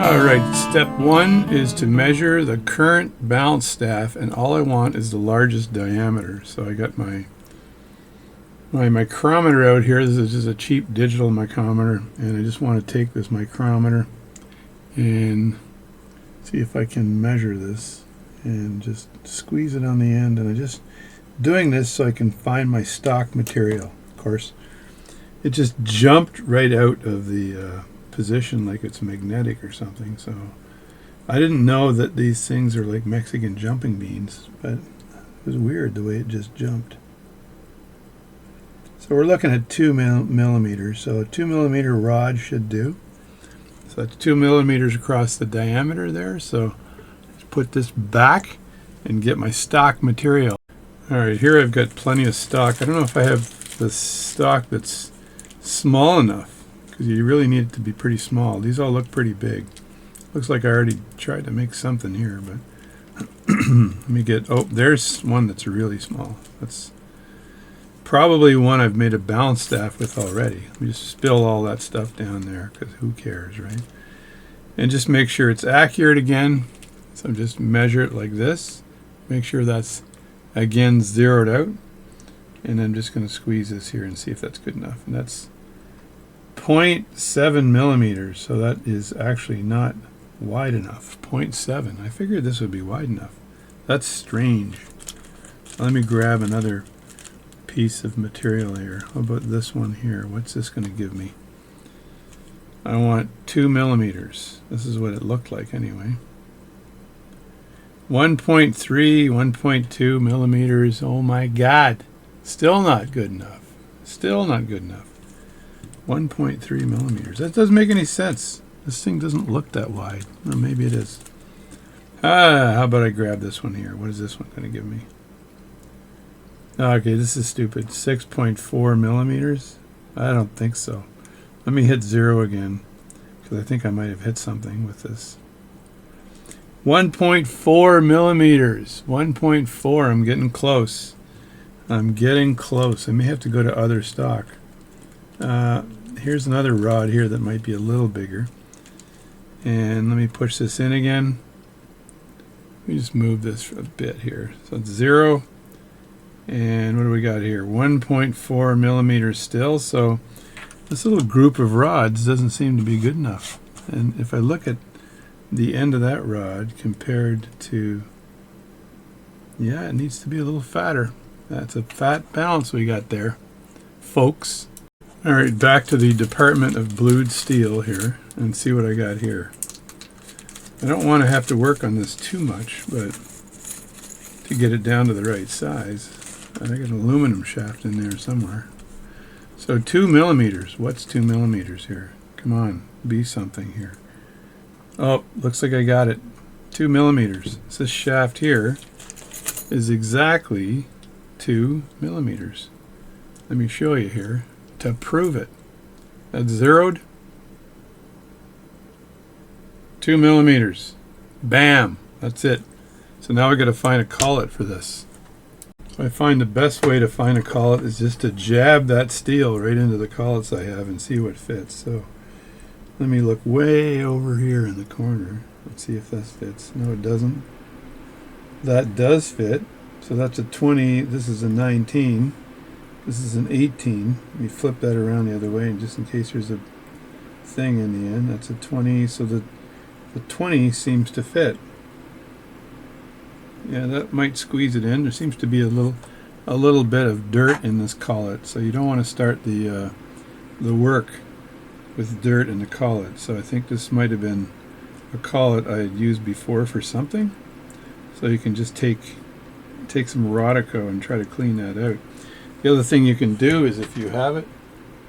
Alright, step one is to measure the current balance staff, and all I want is the largest diameter. So I got my micrometer out here. This is just a cheap digital micrometer, and I just want to take this micrometer and see if I can measure this and just squeeze it on the end. And I'm just doing this so I can find my stock material. Of course, it just jumped right out of the position like it's magnetic or something. So I didn't know that these things are like Mexican jumping beans, but it was weird the way it just jumped. So we're looking at 2 millimeters. So a 2 millimeter rod should do. So that's 2 millimeters across the diameter there. So let's put this back and get my stock material. Alright, here I've got plenty of stock. I don't know if I have the stock that's small enough, because you really need it to be pretty small. These all look pretty big. Looks like I already tried to make something here, but let me get, oh, there's one that's really small. That's probably one I've made a balance staff with already. Let me just spill all that stuff down there, because who cares, right? And just make sure it's accurate again. So just measure it like this. Make sure that's, again, zeroed out. And I'm just going to squeeze this here and see if that's good enough. And that's 0.7 millimeters, so that is actually not wide enough. 0.7. I figured this would be wide enough. That's strange. Let me grab another piece of material here. How about this one here? What's this going to give me? I want 2 millimeters. This is what it looked like anyway. 1.3, 1.2 millimeters. Oh my God. Still not good enough. Still not good enough. 1.3 millimeters. That doesn't make any sense. This thing doesn't look that wide. Or maybe it is. How about I grab this one here? What is this one going to give me? Okay, this is stupid. 6.4 millimeters? I don't think so. Let me hit 0 again, because I think I might have hit something with this. 1.4 millimeters. 1.4. I'm getting close. I'm getting close. I may have to go to other stock. Here's another rod here that might be a little bigger. And let me push this in again. Let me just move this a bit here. So it's 0. And what do we got here? 1.4 millimeters still. So this little group of rods doesn't seem to be good enough. And if I look at the end of that rod compared to, yeah, it needs to be a little fatter. That's a fat balance we got there, folks. All right, back to the Department of Blued Steel here and see what I got here. I don't want to have to work on this too much, but to get it down to the right size, I got an aluminum shaft in there somewhere. So 2 millimeters. What's 2 millimeters here? Come on, be something here. Oh, looks like I got it. 2 millimeters. This shaft here is exactly 2 millimeters. Let me show you here to prove it. That's zeroed. 2 millimeters. Bam. That's it. So now we got to find a collet for this. So I find the best way to find a collet is just to jab that steel right into the collets I have and see what fits. So let me look way over here in the corner. Let's see if that fits. No, it doesn't. That does fit. So that's a 20. This is a 19. This is an 18. Let me flip that around the other way, and just in case there's a thing in the end. That's a 20. So the 20 seems to fit. Yeah, that might squeeze it in. There seems to be a little bit of dirt in this collet, so you don't want to start the work with dirt in the collet. So I think this might have been a collet I had used before for something. So you can just take some Rodico and try to clean that out. The other thing you can do is, if you have it,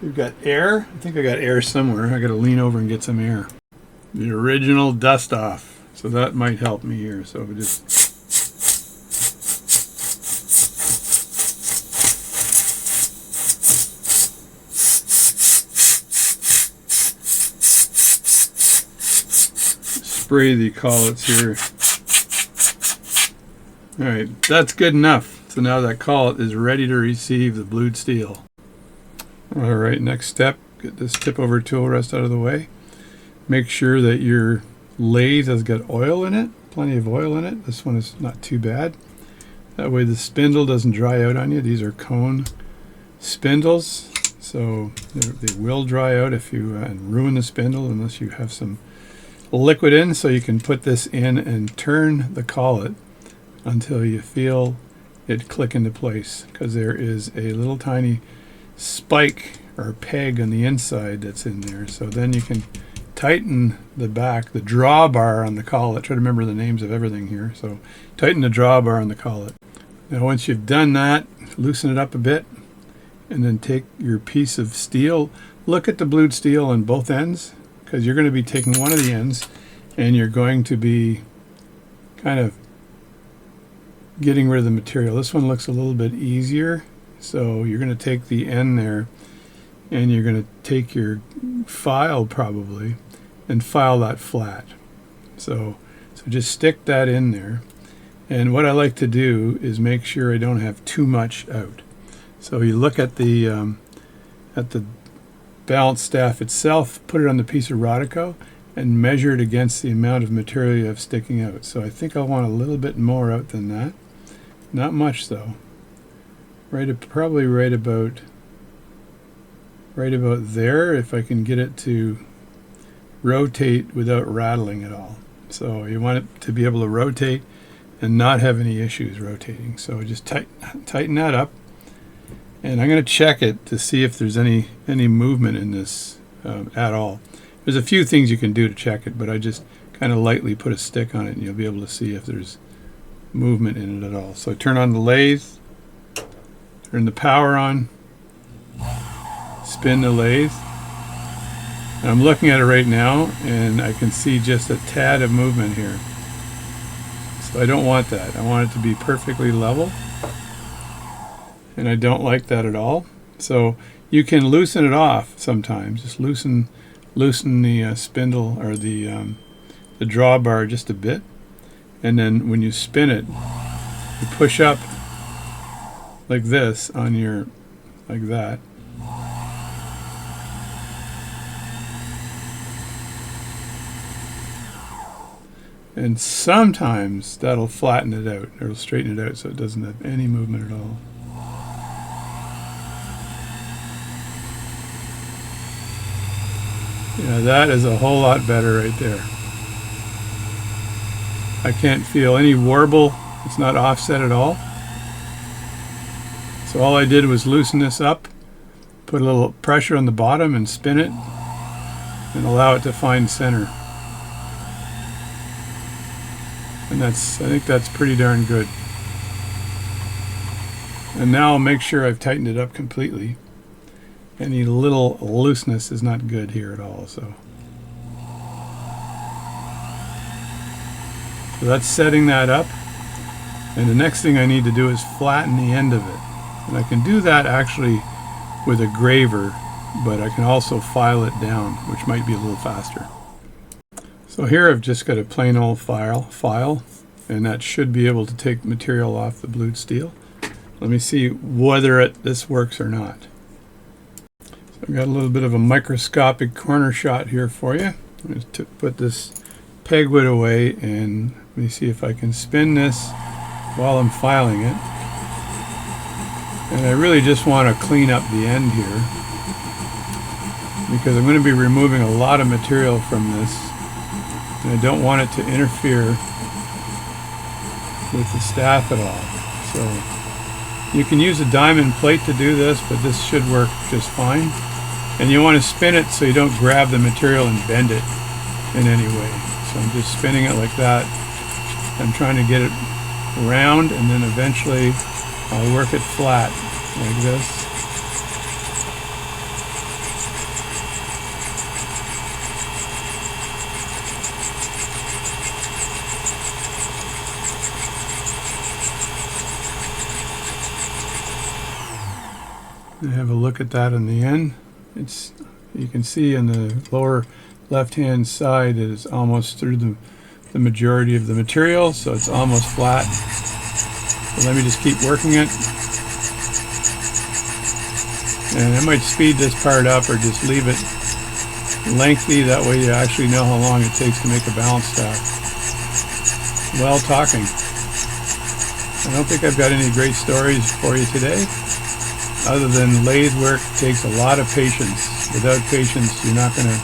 you've got air. I think I got air somewhere. I got to lean over and get some air. The original dust off. So that might help me here. So we just spray the collets here. Alright, that's good enough. So now that collet is ready to receive the blued steel. Alright, next step, get this tip over tool rest out of the way. Make sure that your lathe has got oil in it, plenty of oil in it. This one is not too bad. That way the spindle doesn't dry out on you. These are cone spindles, so they will dry out if you and ruin the spindle unless you have some liquid in. So you can put this in and turn the collet until you feel it click into place, because there is a little tiny spike or peg on the inside that's in there. So then you can tighten the back, the drawbar on the collet. Try to remember the names of everything here. So tighten the drawbar on the collet. Now once you've done that, loosen it up a bit, and then take your piece of steel. Look at the blued steel on both ends, because you're going to be taking one of the ends and you're going to be kind of getting rid of the material. This one looks a little bit easier. So you're going to take the end there and you're going to take your file probably and file that flat. So just stick that in there. And what I like to do is make sure I don't have too much out. So you look at the balance staff itself, put it on the piece of Rodico, and measure it against the amount of material you have sticking out. So I think I want a little bit more out than that. Not much though. Probably right about there, if I can get it to rotate without rattling at all. So you want it to be able to rotate and not have any issues rotating. So just tighten that up, and I'm going to check it to see if there's any movement in this at all. There's a few things you can do to check it, but I just kind of lightly put a stick on it and you'll be able to see if there's movement in it at all. So turn on the lathe, turn the power on, spin the lathe. And I'm looking at it right now and I can see just a tad of movement here. So I don't want that. I want it to be perfectly level, and I don't like that at all. So you can loosen it off sometimes. Just loosen the spindle or the drawbar just a bit, and then when you spin it, you push up like this on your, like that. And sometimes that'll flatten it out, or it'll straighten it out so it doesn't have any movement at all. Yeah, that is a whole lot better right there. I can't feel any warble. It's not offset at all. So all I did was loosen this up, put a little pressure on the bottom and spin it, and allow it to find center. And I think that's pretty darn good. And now I'll make sure I've tightened it up completely. Any little looseness is not good here at all. So that's setting that up. And the next thing I need to do is flatten the end of it. And I can do that actually with a graver, but I can also file it down, which might be a little faster. So here I've just got a plain old file, and that should be able to take material off the blued steel. Let me see whether this works or not. So I've got a little bit of a microscopic corner shot here for you. I'm going to put this pegwood away, and let me see if I can spin this while I'm filing it. And I really just want to clean up the end here, because I'm going to be removing a lot of material from this. And I don't want it to interfere with the staff at all. So you can use a diamond plate to do this, but this should work just fine. And you want to spin it so you don't grab the material and bend it in any way. So I'm just spinning it like that. I'm trying to get it round, and then eventually I'll work it flat like this. And have a look at that in the end. You can see in the lower left hand side it is almost through the majority of the material, so it's almost flat. So let me just keep working it. And I might speed this part up or just leave it lengthy, that way you actually know how long it takes to make a balance staff. Well, talking. I don't think I've got any great stories for you today, other than lathe work takes a lot of patience. Without patience, you're not going to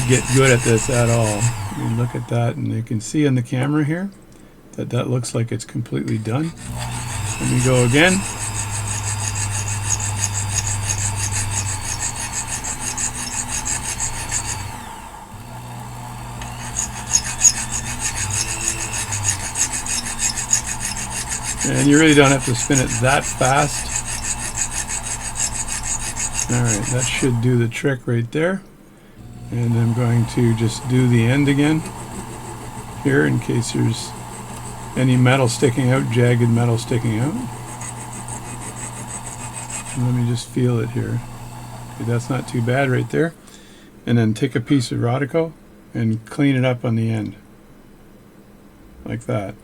get good at this at all. You look at that, and you can see on the camera here that that looks like it's completely done. Let me go again. And you really don't have to spin it that fast. Alright, that should do the trick right there. And I'm going to just do the end again here in case there's any metal sticking out, jagged metal sticking out. And let me just feel it here. Okay, that's not too bad right there. And then take a piece of Rodico and clean it up on the end. Like that.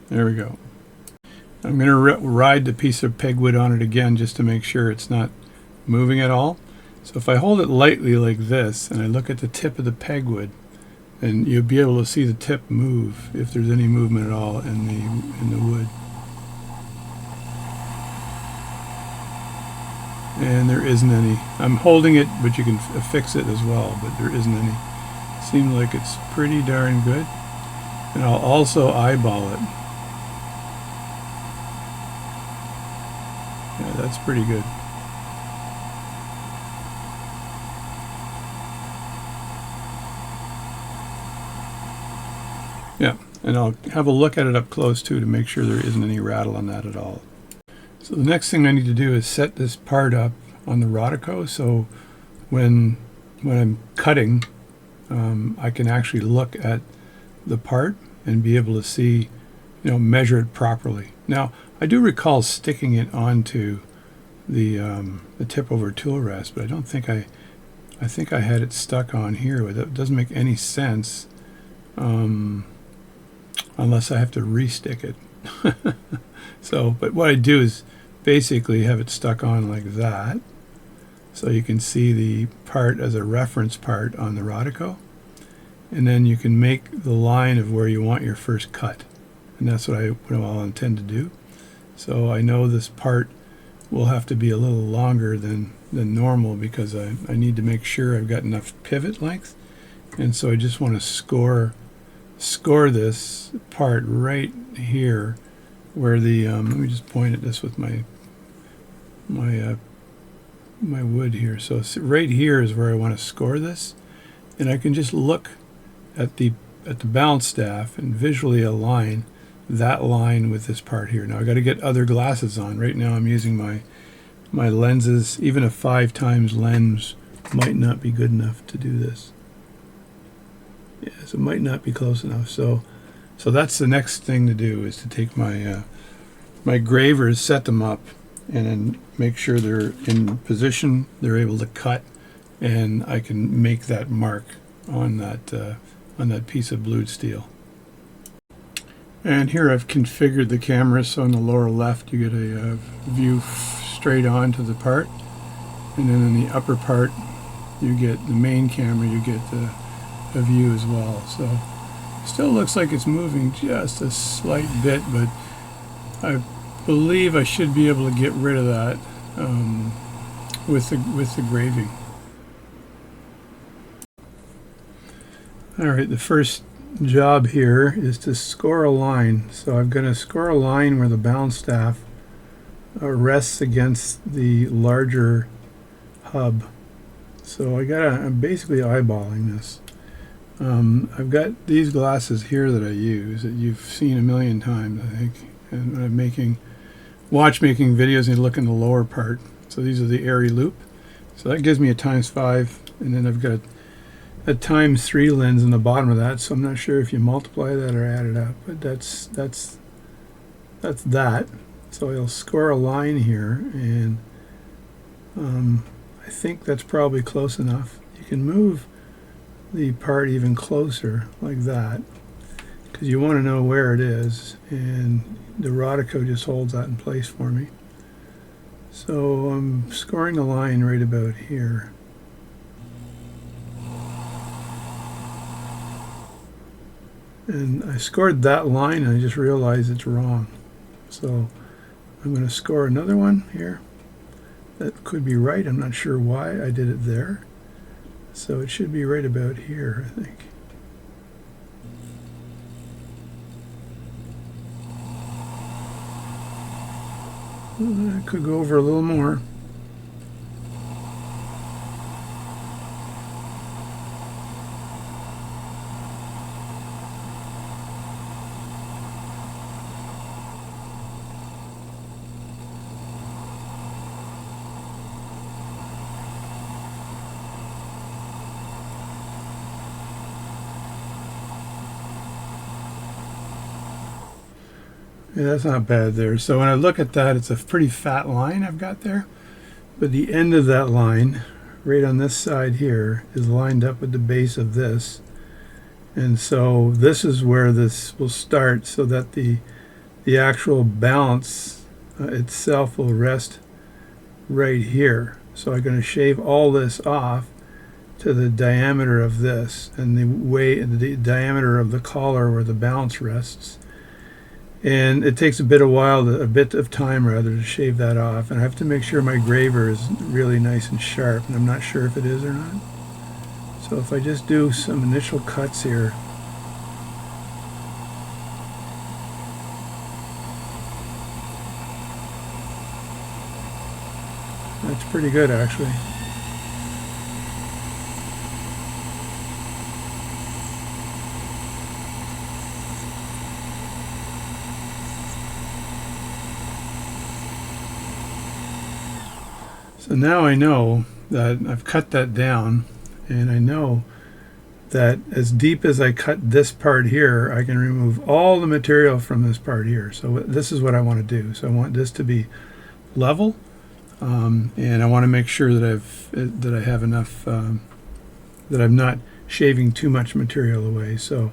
There we go. I'm going to ride the piece of pegwood on it again just to make sure it's not moving at all. So if I hold it lightly like this and I look at the tip of the pegwood, then you'll be able to see the tip move if there's any movement at all in the wood. And there isn't any. I'm holding it, but you can fix it as well, but there isn't any. Seems like it's pretty darn good. And I'll also eyeball it. Yeah, that's pretty good. Yeah, and I'll have a look at it up close too to make sure there isn't any rattle on that at all. So the next thing I need to do is set this part up on the Rodico, so when I'm cutting, I can actually look at the part and be able to see, measure it properly. Now, I do recall sticking it onto the tip over tool rest, but I don't think I think I had it stuck on here. That doesn't make any sense unless I have to re-stick it. So, but what I do is basically have it stuck on like that, so you can see the part as a reference part on the Rodico, and then you can make the line of where you want your first cut, and that's what I'll intend to do. So I know this part will have to be a little longer than normal because I need to make sure I've got enough pivot length, and so I just want to score this part right here where the let me just point at this with my wood here. So right here is where I want to score this, and I can just look at the balance staff and visually align that line with this part here. Now I got to get other glasses on. Right now I'm using my lenses. Even a 5x lens might not be good enough to do this. Yes, it might not be close enough. So that's the next thing to do, is to take my my gravers, set them up, and then make sure they're in position, they're able to cut, and I can make that mark on that piece of blued steel. And here I've configured the camera so in the lower left you get a view straight on to the part, and then in the upper part you get the main camera, you get a view as well. So still looks like it's moving just a slight bit, but I believe I should be able to get rid of that with the graving. Alright, the first job here is to score a line. So I'm going to score a line where the balance staff rests against the larger hub. So I'm basically eyeballing this. I've got these glasses here that I use that you've seen a million times, I think, and when I'm watchmaking videos, and look in the lower part. So these are the airy loop. So that gives me a ×5, and then I've got a ×3 lens in the bottom of that. So I'm not sure if you multiply that or add it up, but that's that. So I'll score a line here, and I think that's probably close enough. You can move the part even closer like that, because you want to know where it is, and the Rodico just holds that in place for me. So I'm scoring a line right about here, And I scored that line and I just realized it's wrong. So I'm going to score another one here. That could be right. I'm not sure why I did it there. So it should be right about here, I think. I could go over a little more. Yeah, that's not bad there. So when I look at that, it's a pretty fat line I've got there. But the end of that line, right on this side here, is lined up with the base of this. And so this is where this will start, so that the actual balance itself will rest right here. So I'm going to shave all this off to the diameter of this, and the diameter of the collar where the balance rests. And it takes a bit of time rather, to shave that off. And I have to make sure my graver is really nice and sharp, and I'm not sure if it is or not. So if I just do some initial cuts here. That's pretty good, actually. So now I know that I've cut that down, and I know that as deep as I cut this part here, I can remove all the material from this part here. So this is what I want to do. So I want this to be level, and I want to make sure that I have enough, that I'm not shaving too much material away. So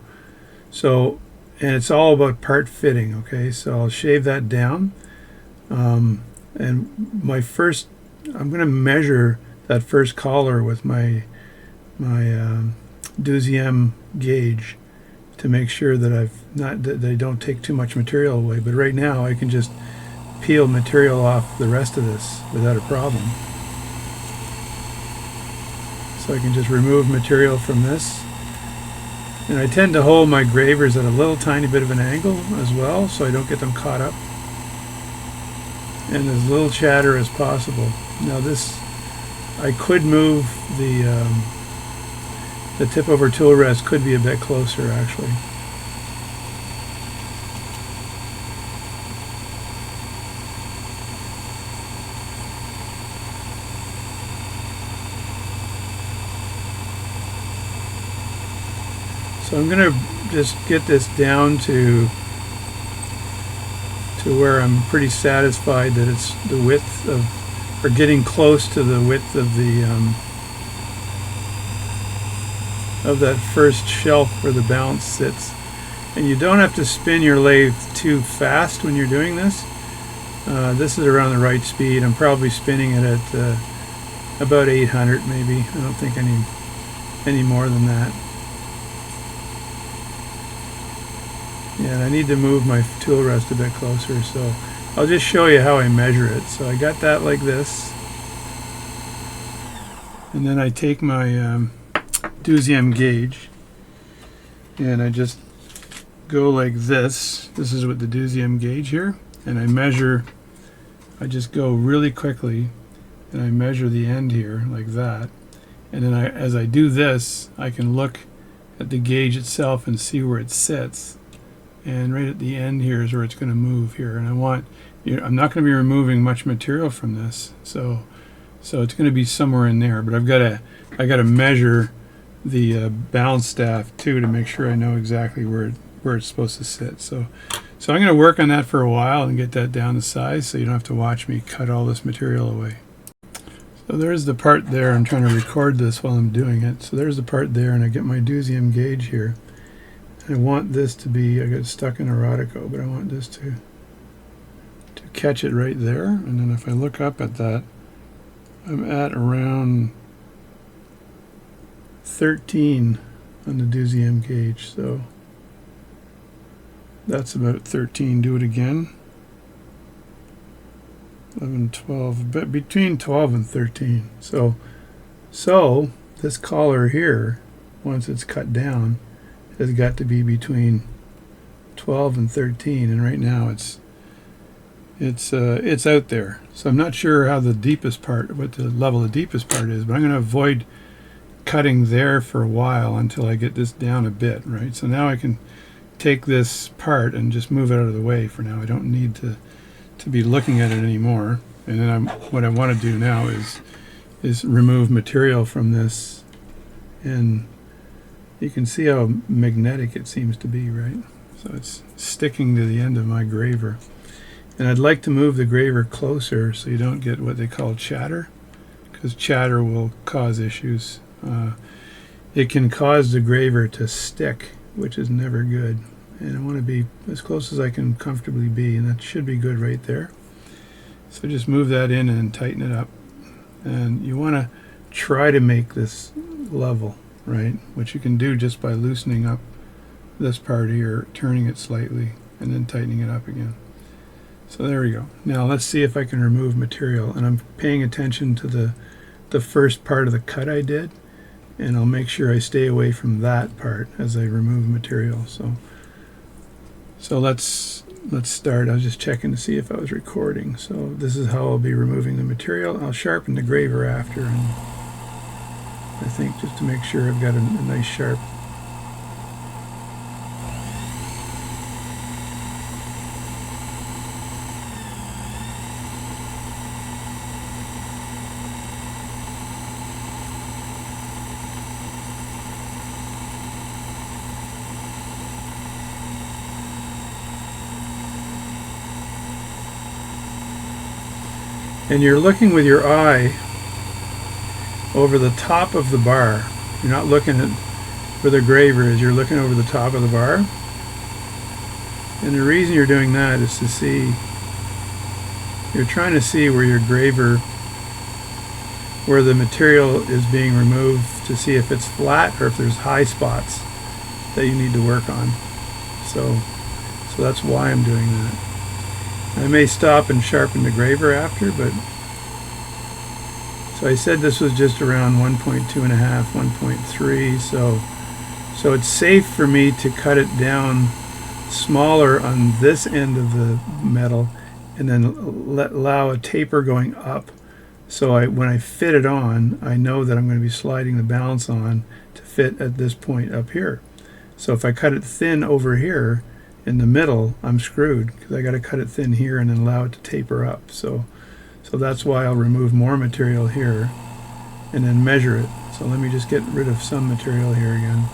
and it's all about part fitting. Okay, so I'll shave that down, and I'm going to measure that first collar with my Deuxième gauge to make sure that that I don't take too much material away. But right now I can just peel material off the rest of this without a problem. So I can just remove material from this. And I tend to hold my gravers at a little tiny bit of an angle as well, so I don't get them caught up. And as little chatter as possible. Now this, I could move the tip over tool rest could be a bit closer, actually. So I'm going to just get this down to where I'm pretty satisfied that it's the width of, or getting close to the width of that first shelf where the balance sits. And you don't have to spin your lathe too fast when you're doing this. This is around the right speed. I'm probably spinning it at about 800 maybe. I don't think any more than that. Yeah, and I need to move my tool rest a bit closer, so I'll just show you how I measure it. So I got that like this, and then I take my Deuxième gauge and I just go like this. This is with the Deuxième gauge here, and I just go really quickly and I measure the end here like that. And then as I do this, I can look at the gauge itself and see where it sits. And right at the end here is where it's going to move here. And I'm not going to be removing much material from this, so it's going to be somewhere in there. But I got to measure the balance staff too to make sure I know exactly where it's supposed to sit. So I'm going to work on that for a while and get that down to size, so you don't have to watch me cut all this material away. So there's the part there. I'm trying to record this while I'm doing it. So there's the part there, and I get my Deuxième gauge here. I want this to be, I got stuck in erotico, but I want this to catch it right there. And then if I look up at that, I'm at around 13 on the Deuxième gauge. So That's about 13. Do it again. 11, 12, but between 12 and 13. So this collar here, once it's cut down, has got to be between 12 and 13, and right now it's out there. So I'm not sure how the deepest part, what the level of the deepest part is, but I'm going to avoid cutting there for a while until I get this down a bit, right? So now I can take this part and just move it out of the way for now. I don't need to be looking at it anymore. And then what I want to do now is remove material from this, and you can see how magnetic it seems to be, right? So it's sticking to the end of my graver. And I'd like to move the graver closer so you don't get what they call chatter, because chatter will cause issues. It can cause the graver to stick, which is never good. And I want to be as close as I can comfortably be, and that should be good right there. So just move that in and tighten it up. And you want to try to make this level, right? Which you can do just by loosening up this part here, turning it slightly, and then tightening it up again. So there we go. Now let's see if I can remove material. And I'm paying attention to the first part of the cut I did, and I'll make sure I stay away from that part as I remove material. So let's start. I was just checking to see if I was recording. So this is how I'll be removing the material. I'll sharpen the graver after, and I think just to make sure I've got a nice sharp. And you're looking with your eye over the top of the bar. You're not looking at where the graver is, you're looking over the top of the bar. And the reason you're doing that is to see, you're trying to see where your graver, where the material is being removed, to see if it's flat or if there's high spots that you need to work on. So that's why I'm doing that. I may stop and sharpen the graver after, but so I said this was just around 1.2 and a half, 1.3, so it's safe for me to cut it down smaller on this end of the metal and then allow a taper going up. So when I fit it on, I know that I'm going to be sliding the balance on to fit at this point up here. So if I cut it thin over here in the middle, I'm screwed, because I got to cut it thin here and then allow it to taper up. So that's why I'll remove more material here and then measure it. So let me just get rid of some material here again.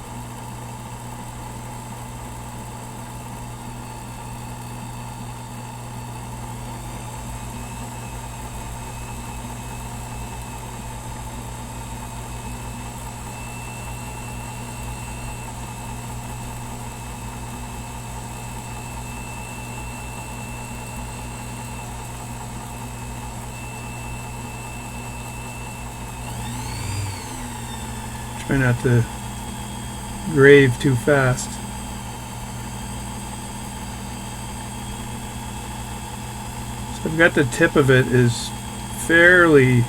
Try not to grave too fast. So I've got the tip of it is fairly,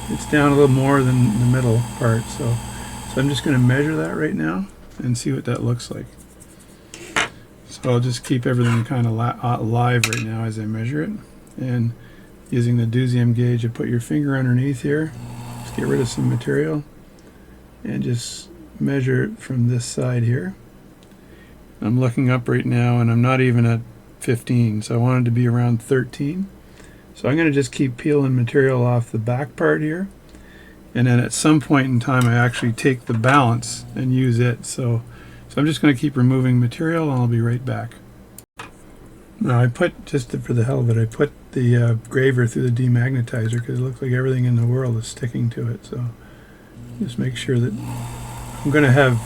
it's down a little more than the middle part. So I'm just going to measure that right now and see what that looks like. So I'll just keep everything kind of live right now as I measure it. And using the deuxième gauge, you put your finger underneath here, just get rid of some material, and just measure it from this side here. I'm looking up right now and I'm not even at 15, so I wanted to be around 13. So I'm going to just keep peeling material off the back part here, and then at some point in time I actually take the balance and use it. So I'm just going to keep removing material, and I'll be right back. Now I put, just for the hell of it, I put the graver through the demagnetizer because it looks like everything in the world is sticking to it. So just make sure that I'm going to have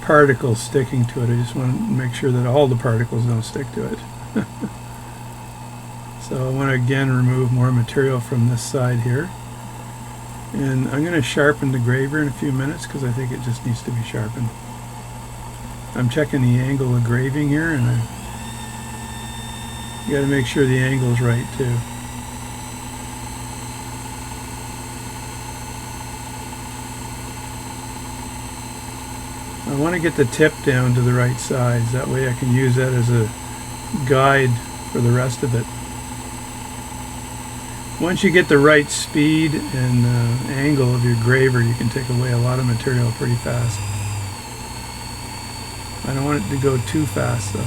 particles sticking to it. I just want to make sure that all the particles don't stick to it. So I want to again remove more material from this side here. And I'm going to sharpen the graver in a few minutes because I think it just needs to be sharpened. I'm checking the angle of graving here, and you got to make sure the angle's right too. I want to get the tip down to the right size. That way I can use that as a guide for the rest of it. Once you get the right speed and angle of your graver, you can take away a lot of material pretty fast. I don't want it to go too fast though.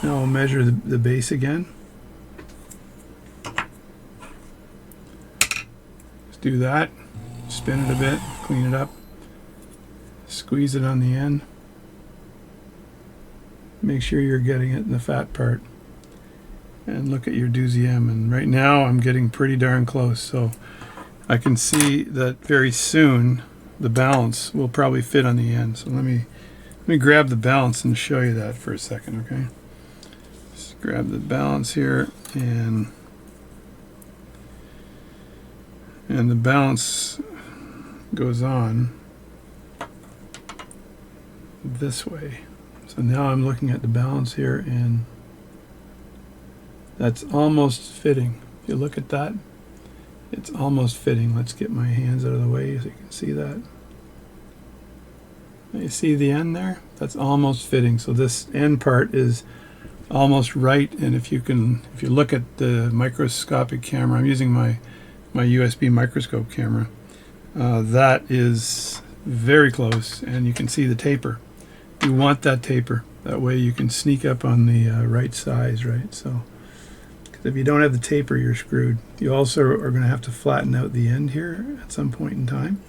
Now I'll measure the base again. Let's do that. Spin it a bit, clean it up, squeeze it on the end. Make sure you're getting it in the fat part. And look at your deuxième. And right now I'm getting pretty darn close. So I can see that very soon the balance will probably fit on the end. So let me grab the balance and show you that for a second, okay? Just grab the balance here, and the balance goes on this way. So now I'm looking at the balance here, and that's almost fitting. If you look at that, it's almost fitting. Let's get my hands out of the way so you can see that. You see the end there? That's almost fitting. So this end part is almost right, and if you look at the microscopic camera, I'm using my USB microscope camera, that is very close, and you can see the taper. You want that taper. That way you can sneak up on the right size, right? So, because if you don't have the taper, you're screwed. You also are going to have to flatten out the end here at some point in time,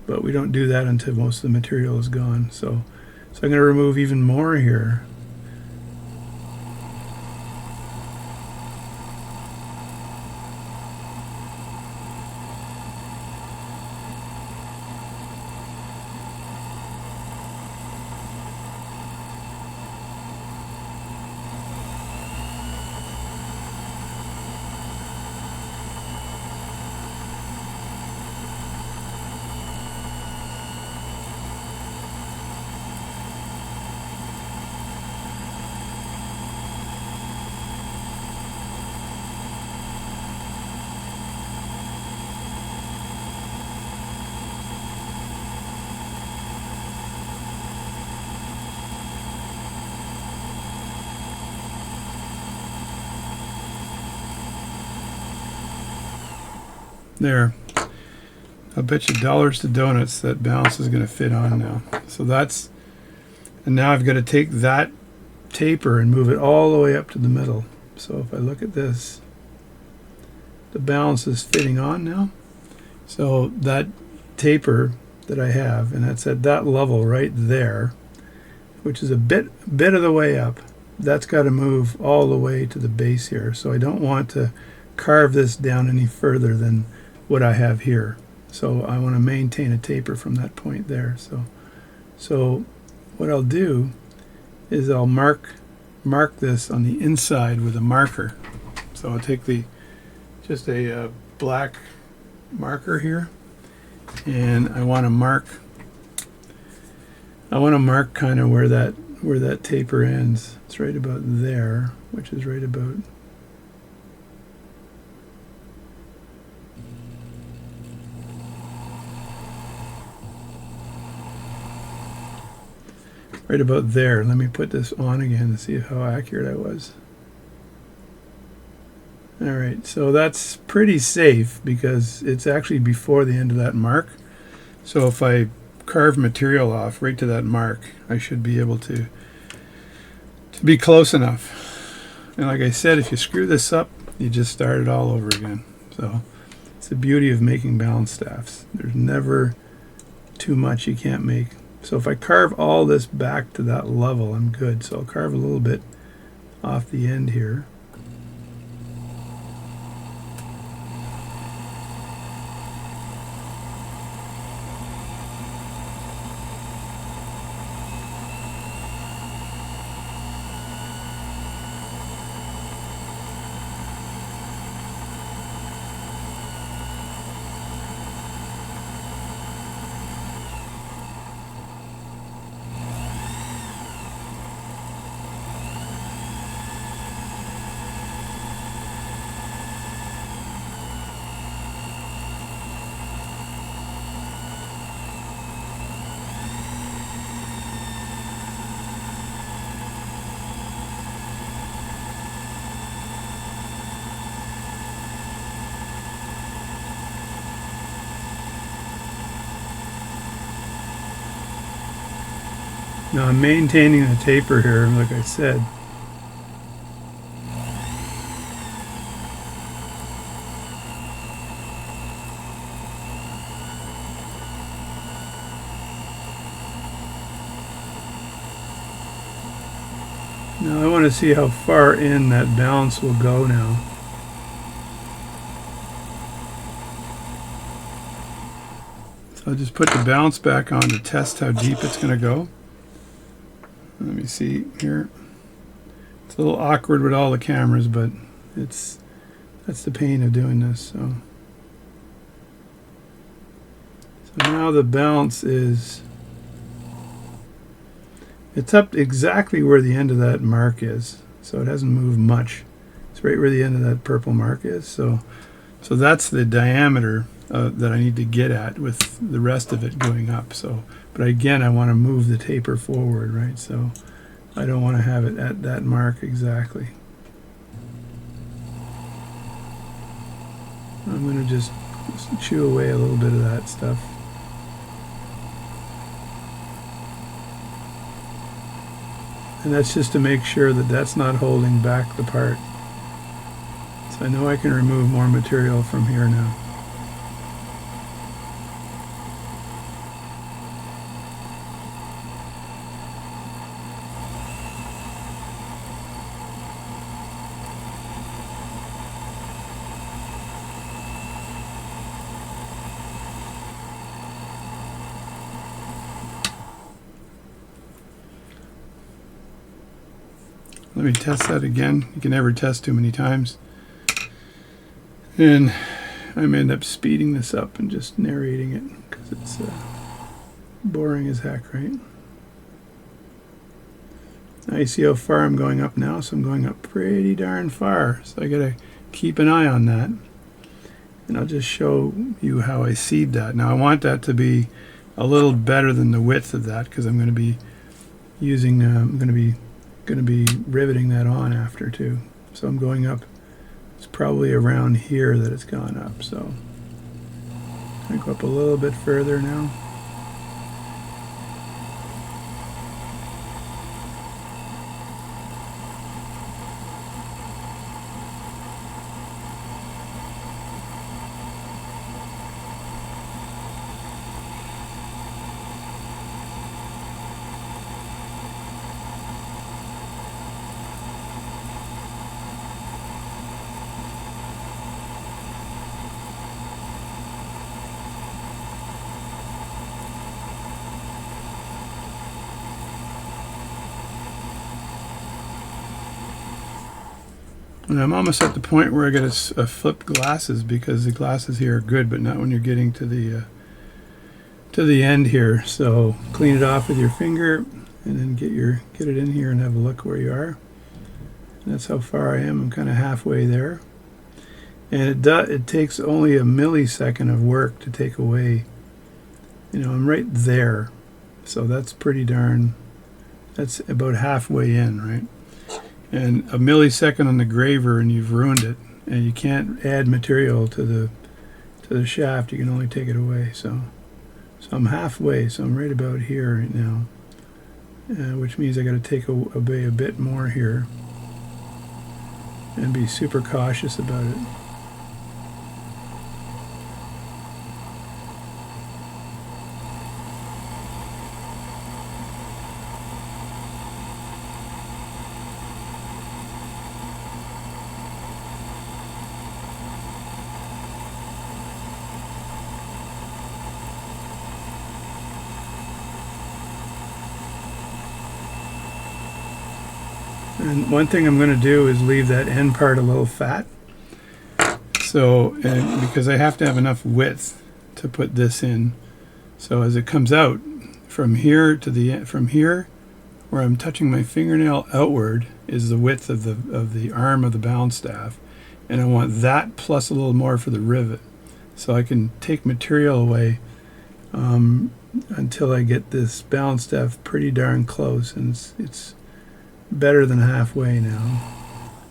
but we don't do that until most of the material is gone. So I'm going to remove even more here. There. I'll bet you dollars to donuts that balance is going to fit on now. So that's, and now I've got to take that taper and move it all the way up to the middle. So if I look at this, the balance is fitting on now. So that taper that I have, and that's at that level right there, which is a bit of the way up, that's got to move all the way to the base here. So I don't want to carve this down any further than what I have here. So I want to maintain a taper from that point there. So what I'll do is I'll mark this on the inside with a marker. So I'll take just a black marker here, and I want to mark kind of where that taper ends. It's right about there, which is right about there. Let me put this on again to see how accurate I was. Alright, so that's pretty safe because it's actually before the end of that mark. So if I carve material off right to that mark, I should be able to be close enough. And like I said, if you screw this up, you just start it all over again. So it's the beauty of making balance staffs. There's never too much you can't make. So if I carve all this back to that level, I'm good. So I'll carve a little bit off the end here. Now I'm maintaining the taper here, like I said. Now I want to see how far in that bounce will go now. So I'll just put the bounce back on to test how deep it's going to go. Let me see here. It's a little awkward with all the cameras, but that's the pain of doing this. So now the bounce is, it's up exactly where the end of that mark is, so it hasn't moved much. It's right where the end of that purple mark is. So that's the diameter that I need to get at with the rest of it going up. So, but again, I want to move the taper forward, right? So I don't want to have it at that mark exactly. I'm going to just chew away a little bit of that stuff. And that's just to make sure that that's not holding back the part. So I know I can remove more material from here now. Let me test that again. You can never test too many times. And I may end up speeding this up and just narrating it because it's boring as heck, right? Now you see how far I'm going up now, so I'm going up pretty darn far. So I gotta keep an eye on that. And I'll just show you how I seed that. Now I want that to be a little better than the width of that because I'm going to be using, going to be riveting that on after too. So I'm going up, it's probably around here that it's gone up. So I go up a little bit further now. And I'm almost at the point where I get a flipped glasses because the glasses here are good, but not when you're getting to the end here. So clean it off with your finger, and then get it in here and have a look where you are. And that's how far I am. I'm kind of halfway there, and it takes only a millisecond of work to take away. You know, I'm right there, so that's pretty darn. That's about halfway in, right? And a millisecond on the graver and you've ruined it, and you can't add material to the shaft. You can only take it away. So I'm halfway, so I'm right about here right now, which means I got to take away a bit more here and be super cautious about it. And one thing I'm going to do is leave that end part a little fat. So, and because I have to have enough width to put this in. So as it comes out from here to from here, where I'm touching my fingernail outward, is the width of the arm of the bound staff, and I want that plus a little more for the rivet, so I can take material away until I get this bound staff pretty darn close, and it's better than halfway now.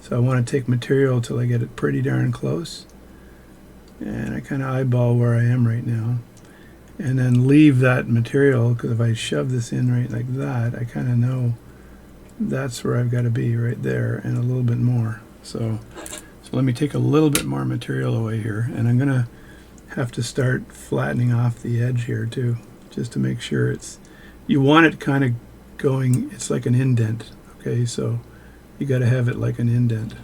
So I want to take material till I get it pretty darn close, and I kind of eyeball where I am right now. and then leave that material, because if I shove this in right like that, I kind of know that's where I've got to be, right there, and a little bit more. So let me take a little bit more material away here, and I'm going to have to start flattening off the edge here too, just to make sure it's, you want it kind of going, it's like an indent, okay, so you got to have it like an indent.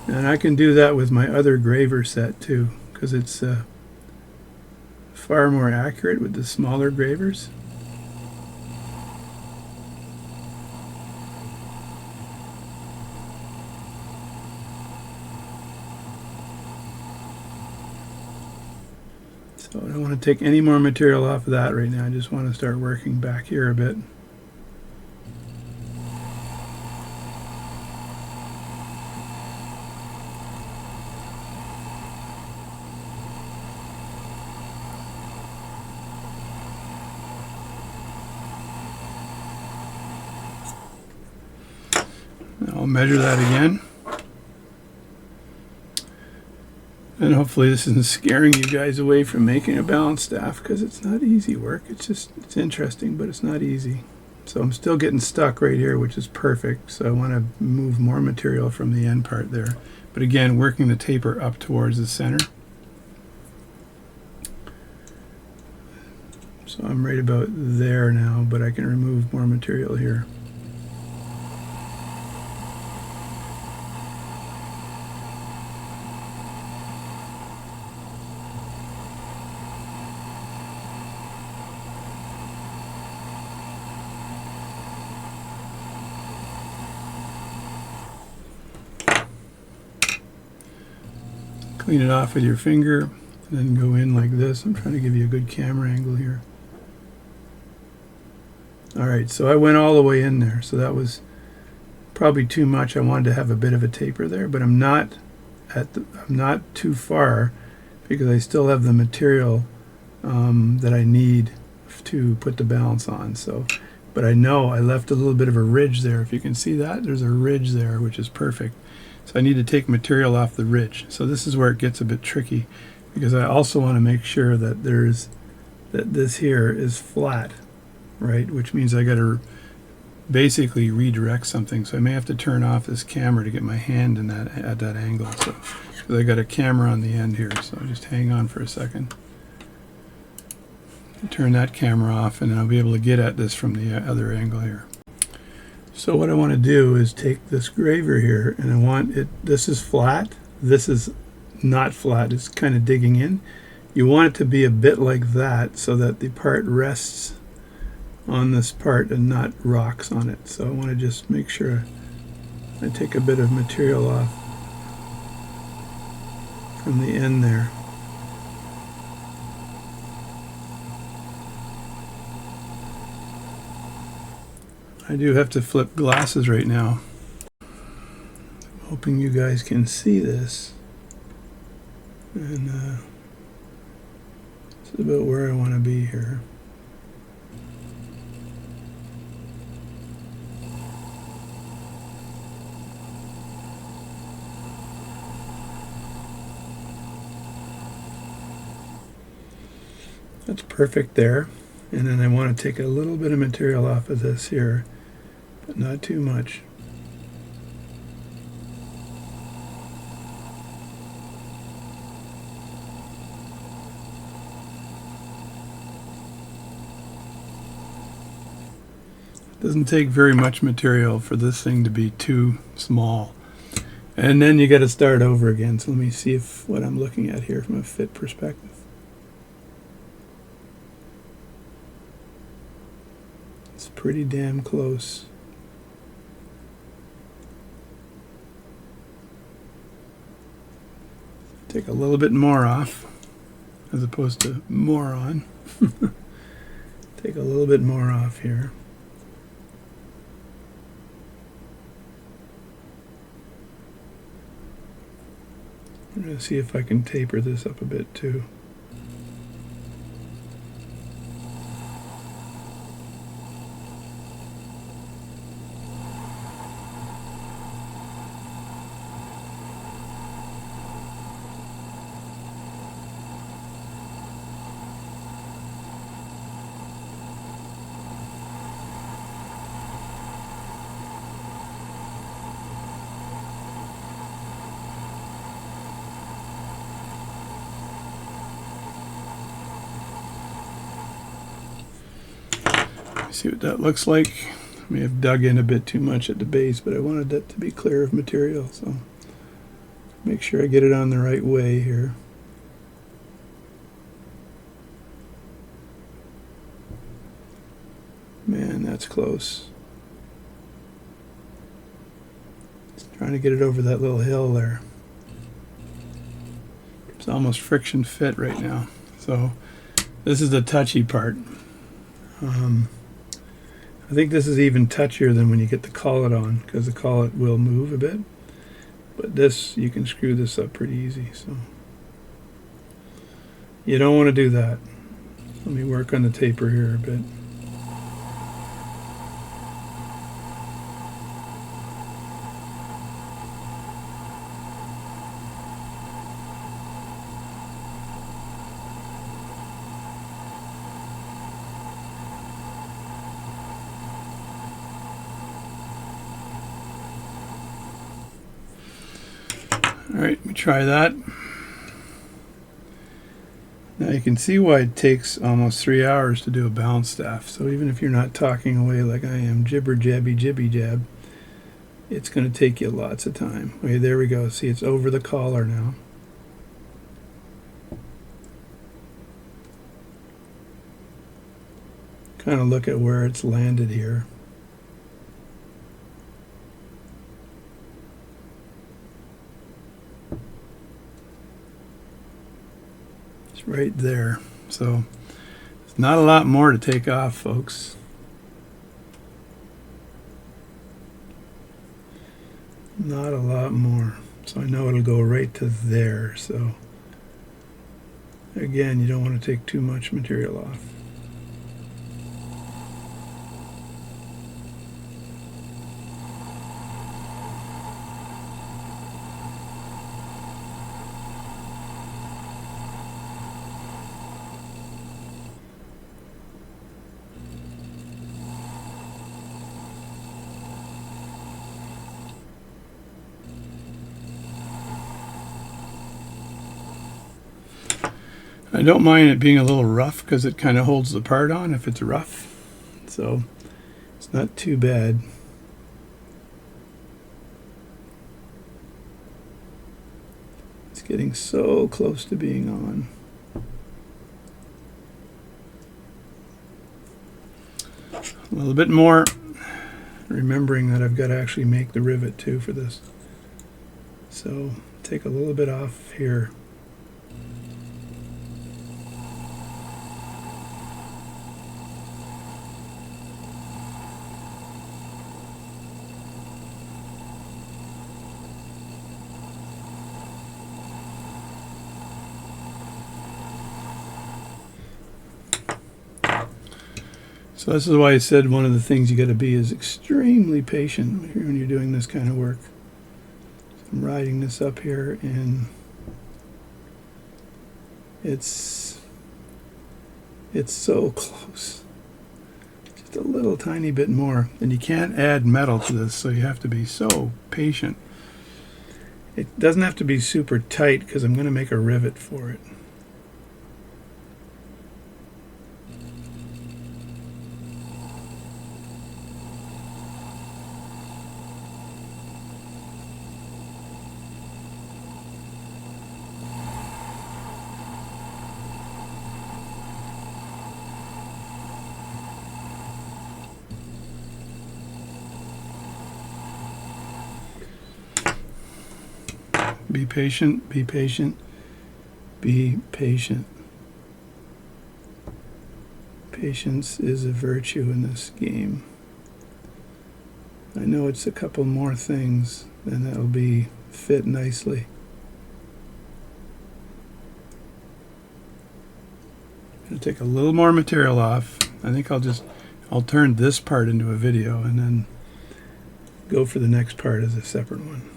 And I can do that with my other graver set too, because it's far more accurate with the smaller gravers. So I don't want to take any more material off of that right now. I just want to start working back here a bit. I'll measure that again. And hopefully this isn't scaring you guys away from making a balance staff, because it's not easy work. It's interesting, but it's not easy. So I'm still getting stuck right here, which is perfect. So I want to move more material from the end part there. But again, working the taper up towards the center. So I'm right about there now, but I can remove more material here. Clean it off with your finger, and then go in like this. I'm trying to give you a good camera angle here. Alright, so I went all the way in there, so that was probably too much. I wanted to have a bit of a taper there, but I'm not too far, because I still have the material that I need to put the balance on. So, but I know I left a little bit of a ridge there. If you can see that, there's a ridge there, which is perfect. So I need to take material off the ridge. So this is where it gets a bit tricky, because I also want to make sure that this here is flat, right? Which means I got to basically redirect something. So I may have to turn off this camera to get my hand in that at that angle. So because I got a camera on the end here, so just hang on for a second. Turn that camera off, and then I'll be able to get at this from the other angle here. So what I want to do is take this graver here, and I want it, this is flat, this is not flat, it's kind of digging in. You want it to be a bit like that, so that the part rests on this part and not rocks on it. So I want to just make sure I take a bit of material off from the end there. I do have to flip glasses right now. I'm hoping you guys can see this. And this is about where I want to be here. That's perfect there. And then I want to take a little bit of material off of this here, but not too much. It doesn't take very much material for this thing to be too small. And then you got to start over again. So let me see if what I'm looking at here from a fit perspective. It's pretty damn close. Take a little bit more off, as opposed to more on. Take a little bit more off here. I'm going to see if I can taper this up a bit too. See what that looks like. I may have dug in a bit too much at the base, but I wanted that to be clear of material, so make sure I get it on the right way here. Man, that's close. Just trying to get it over that little hill there. It's almost friction fit right now. So this is the touchy part. I think this is even touchier than when you get the collet on, because the collet will move a bit. But this, you can screw this up pretty easy. So you don't want to do that. Let me work on the taper here a bit. Alright, let me try that. Now you can see why it takes almost 3 hours to do a balance staff. So even if you're not talking away like I am, jibber jabby jibby jab, it's going to take you lots of time. Okay, there we go. See, it's over the collar now. Kind of look at where it's landed here. Right there. So it's not a lot more to take off, folks. Not a lot more. So I know it'll go right to there. So again, you don't want to take too much material off. I don't mind it being a little rough because it kind of holds the part on if it's rough. So it's not too bad. It's getting so close to being on. A little bit more, remembering that I've got to actually make the rivet too for this. So take a little bit off here. So this is why I said one of the things you got to be is extremely patient when you're doing this kind of work. So I'm riding this up here, and it's so close. Just a little tiny bit more. And you can't add metal to this, so you have to be so patient. It doesn't have to be super tight because I'm going to make a rivet for it. Be patient, be patient, be patient. Patience is a virtue in this game. I know it's a couple more things, and that'll be fit nicely. I'm going to take a little more material off. I think I'll turn this part into a video and then go for the next part as a separate one.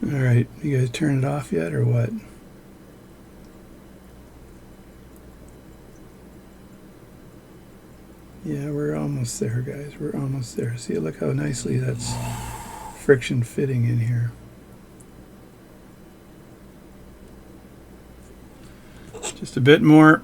Alright, you guys turn it off yet or what? Yeah, we're almost there, guys. We're almost there. See, look how nicely that's friction fitting in here. Just a bit more.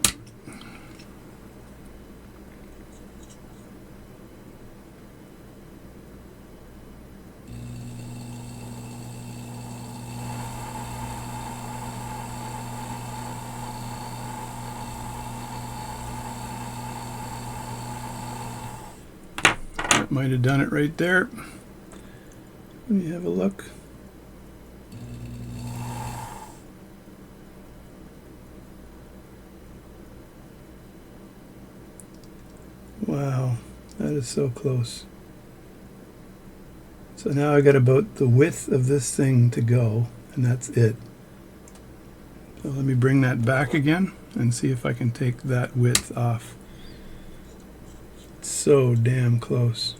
That might have done it right there. Let me have a look. Wow, that is so close. So now I got about the width of this thing to go, and that's it. So let me bring that back again and see if I can take that width off. It's so damn close.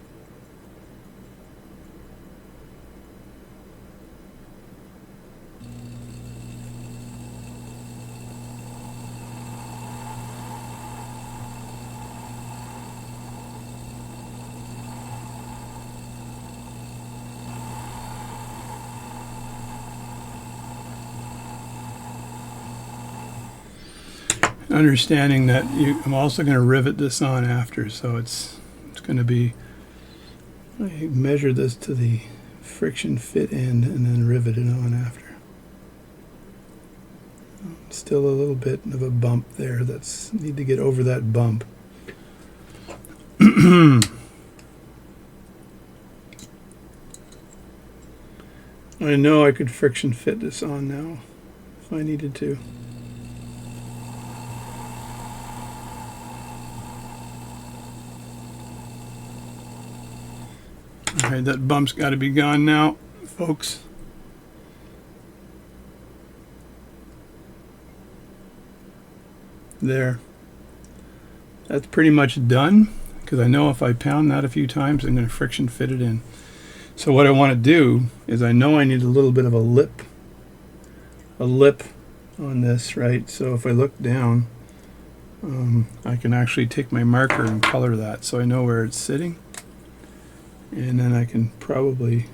Understanding that I'm also going to rivet this on after, so it's going to be, I measure this to the friction fit end and then rivet it on after. Still a little bit of a bump there. That's need to get over that bump. I know I could friction fit this on now if I needed to. Alright, that bump's got to be gone now, folks. There. That's pretty much done, because I know if I pound that a few times, I'm going to friction fit it in. So what I want to do is I know I need a little bit of a lip on this, right? So if I look down, I can actually take my marker and color that so I know where it's sitting. And then I can probably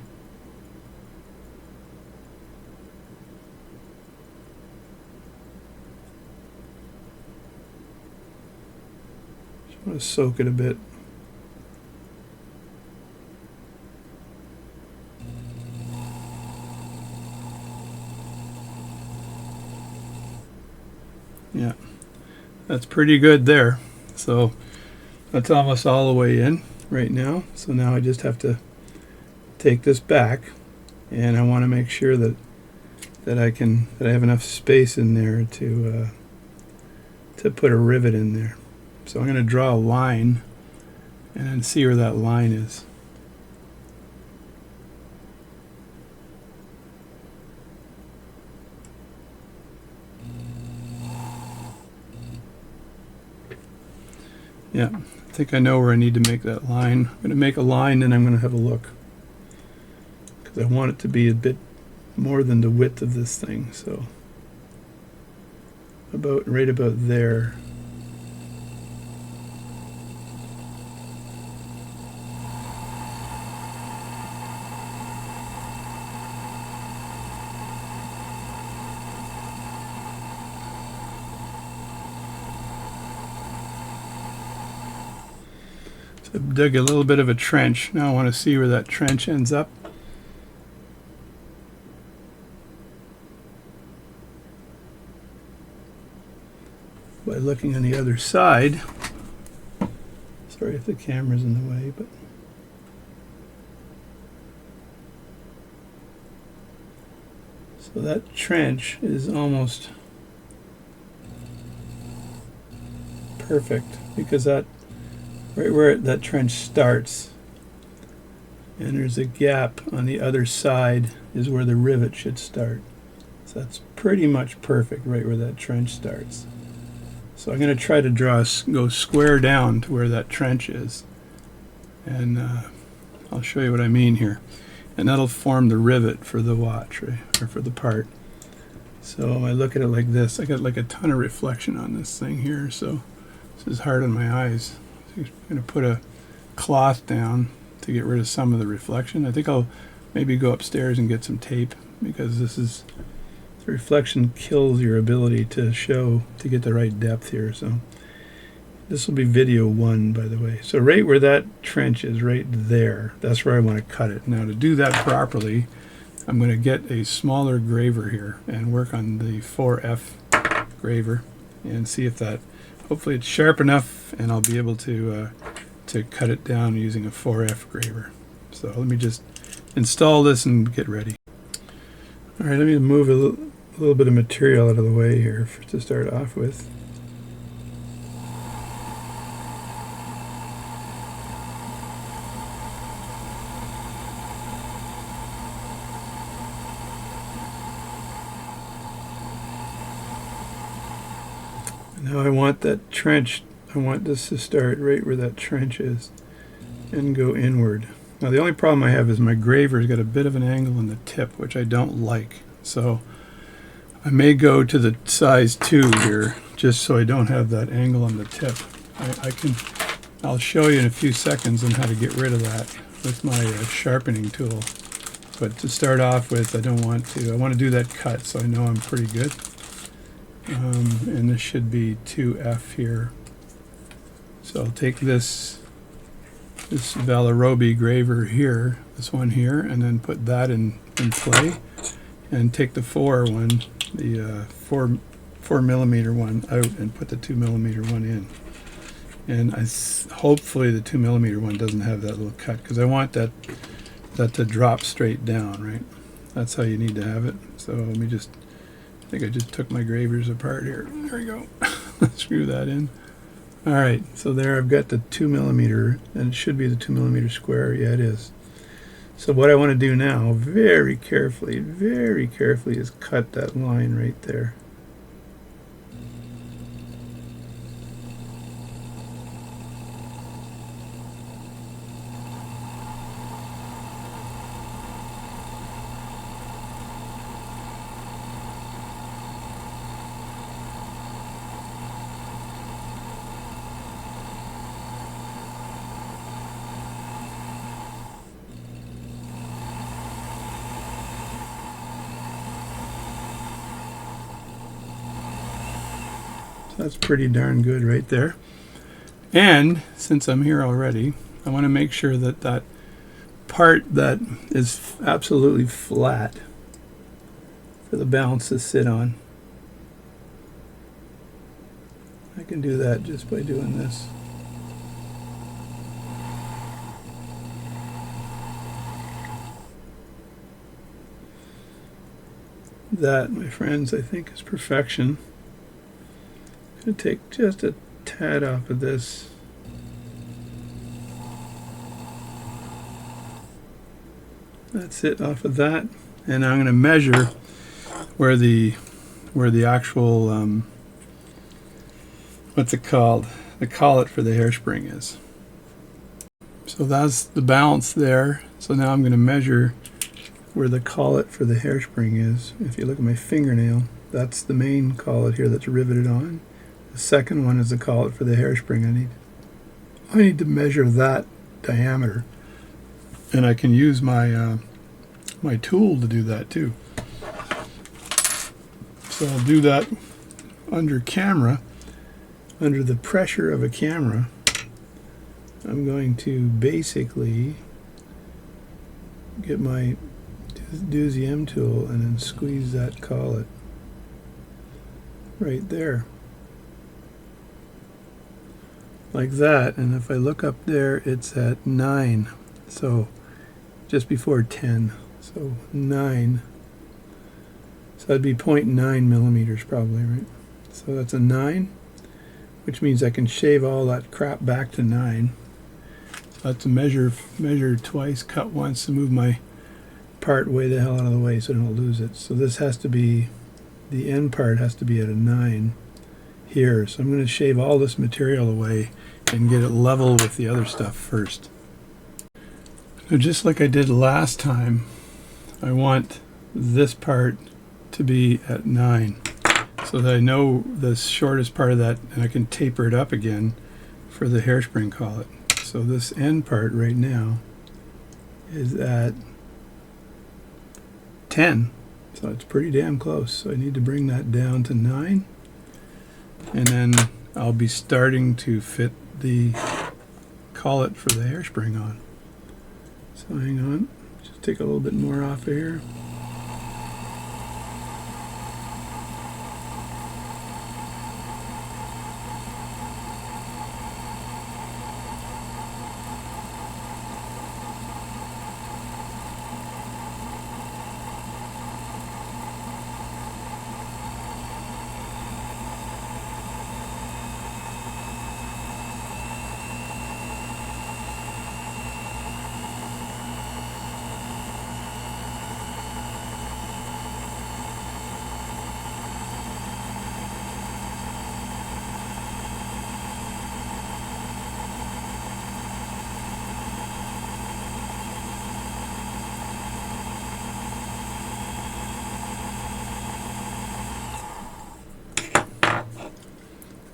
just want to soak it a bit. Yeah, that's pretty good there. So that's almost all the way in right now. So now I just have to take this back, and I want to make sure that I have enough space in there to put a rivet in there. So I'm going to draw a line and then see where that line is. Yeah, I think I know where I need to make that line. I'm going to make a line and I'm going to have a look, because I want it to be a bit more than the width of this thing. So right about there. So dug a little bit of a trench. Now I want to see where that trench ends up. By looking on the other side. Sorry if the camera's in the way, but so that trench is almost perfect, because that right where that trench starts, and there's a gap on the other side, is where the rivet should start. So that's pretty much perfect right where that trench starts. So I'm going to try to go square down to where that trench is, and I'll show you what I mean here. and that'll form the rivet for the watch, right, or for the part. So I look at it like this. I got like a ton of reflection on this thing here, so this is hard on my eyes. So I'm going to put a cloth down to get rid of some of the reflection. I think I'll maybe go upstairs and get some tape, because the reflection kills your ability to get the right depth here. So this will be video 1, by the way. So right where that trench is, right there, that's where I want to cut it. Now to do that properly, I'm going to get a smaller graver here and work on the 4F graver and see if that, hopefully it's sharp enough and I'll be able to cut it down using a 4F graver. So let me just install this and get ready. All right, let me move a little bit of material out of the way here to start off with. Now I want that trench, I want this to start right where that trench is and go inward. Now the only problem I have is my graver's got a bit of an angle in the tip, which I don't like. So I may go to the size 2 here, just so I don't have that angle on the tip. I'll show you in a few seconds on how to get rid of that with my sharpening tool. But to start off with, I want to do that cut so I know I'm pretty good. And this should be 2F here. So I'll take this Valerobi graver here, this one here, and then put that in play, and take the 4 millimeter one out and put the 2 millimeter one in. And hopefully the 2 millimeter one doesn't have that little cut, because I want that to drop straight down, right? That's how you need to have it. So let me just, I think I just took my gravers apart here. There we go. Screw that in. All right, so there I've got the 2 millimeter, and it should be the 2 millimeter square. Yeah, it is. So what I want to do now, very carefully, is cut that line right there. That's pretty darn good right there. And since I'm here already, I want to make sure that that part that is absolutely flat for the balance to sit on. I can do that just by doing this. That, my friends, I think is perfection. I'm going to take just a tad off of this. That's it off of that. And I'm going to measure where the actual what's it called? The collet for the hairspring is. So that's the balance there. So now I'm going to measure where the collet for the hairspring is. If you look at my fingernail, that's the main collet here that's riveted on. The second one is the collet for the hairspring. I need to measure that diameter, and I can use my my tool to do that too. So I'll do that under camera, under the pressure of a camera. I'm going to basically get my Doozy M tool and then squeeze that collet right there. Like that, and if I look up there, it's at 9, so just before 10, so 9, so that'd be 0.9 millimeters probably, right? So that's a 9, which means I can shave all that crap back to 9. So that's a measure twice, cut once to move my part way the hell out of the way so I don't lose it. So this has to be, the end part has to be at a 9 here. So I'm going to shave all this material away and get it level with the other stuff first. Now, just like I did last time, I want this part to be at 9 so that I know the shortest part of that, and I can taper it up again for the hairspring collet. So this end part right now is at 10, so it's pretty damn close. So I need to bring that down to 9, and then I'll be starting to fit the collet for the hairspring on. So hang on, just take a little bit more off of here.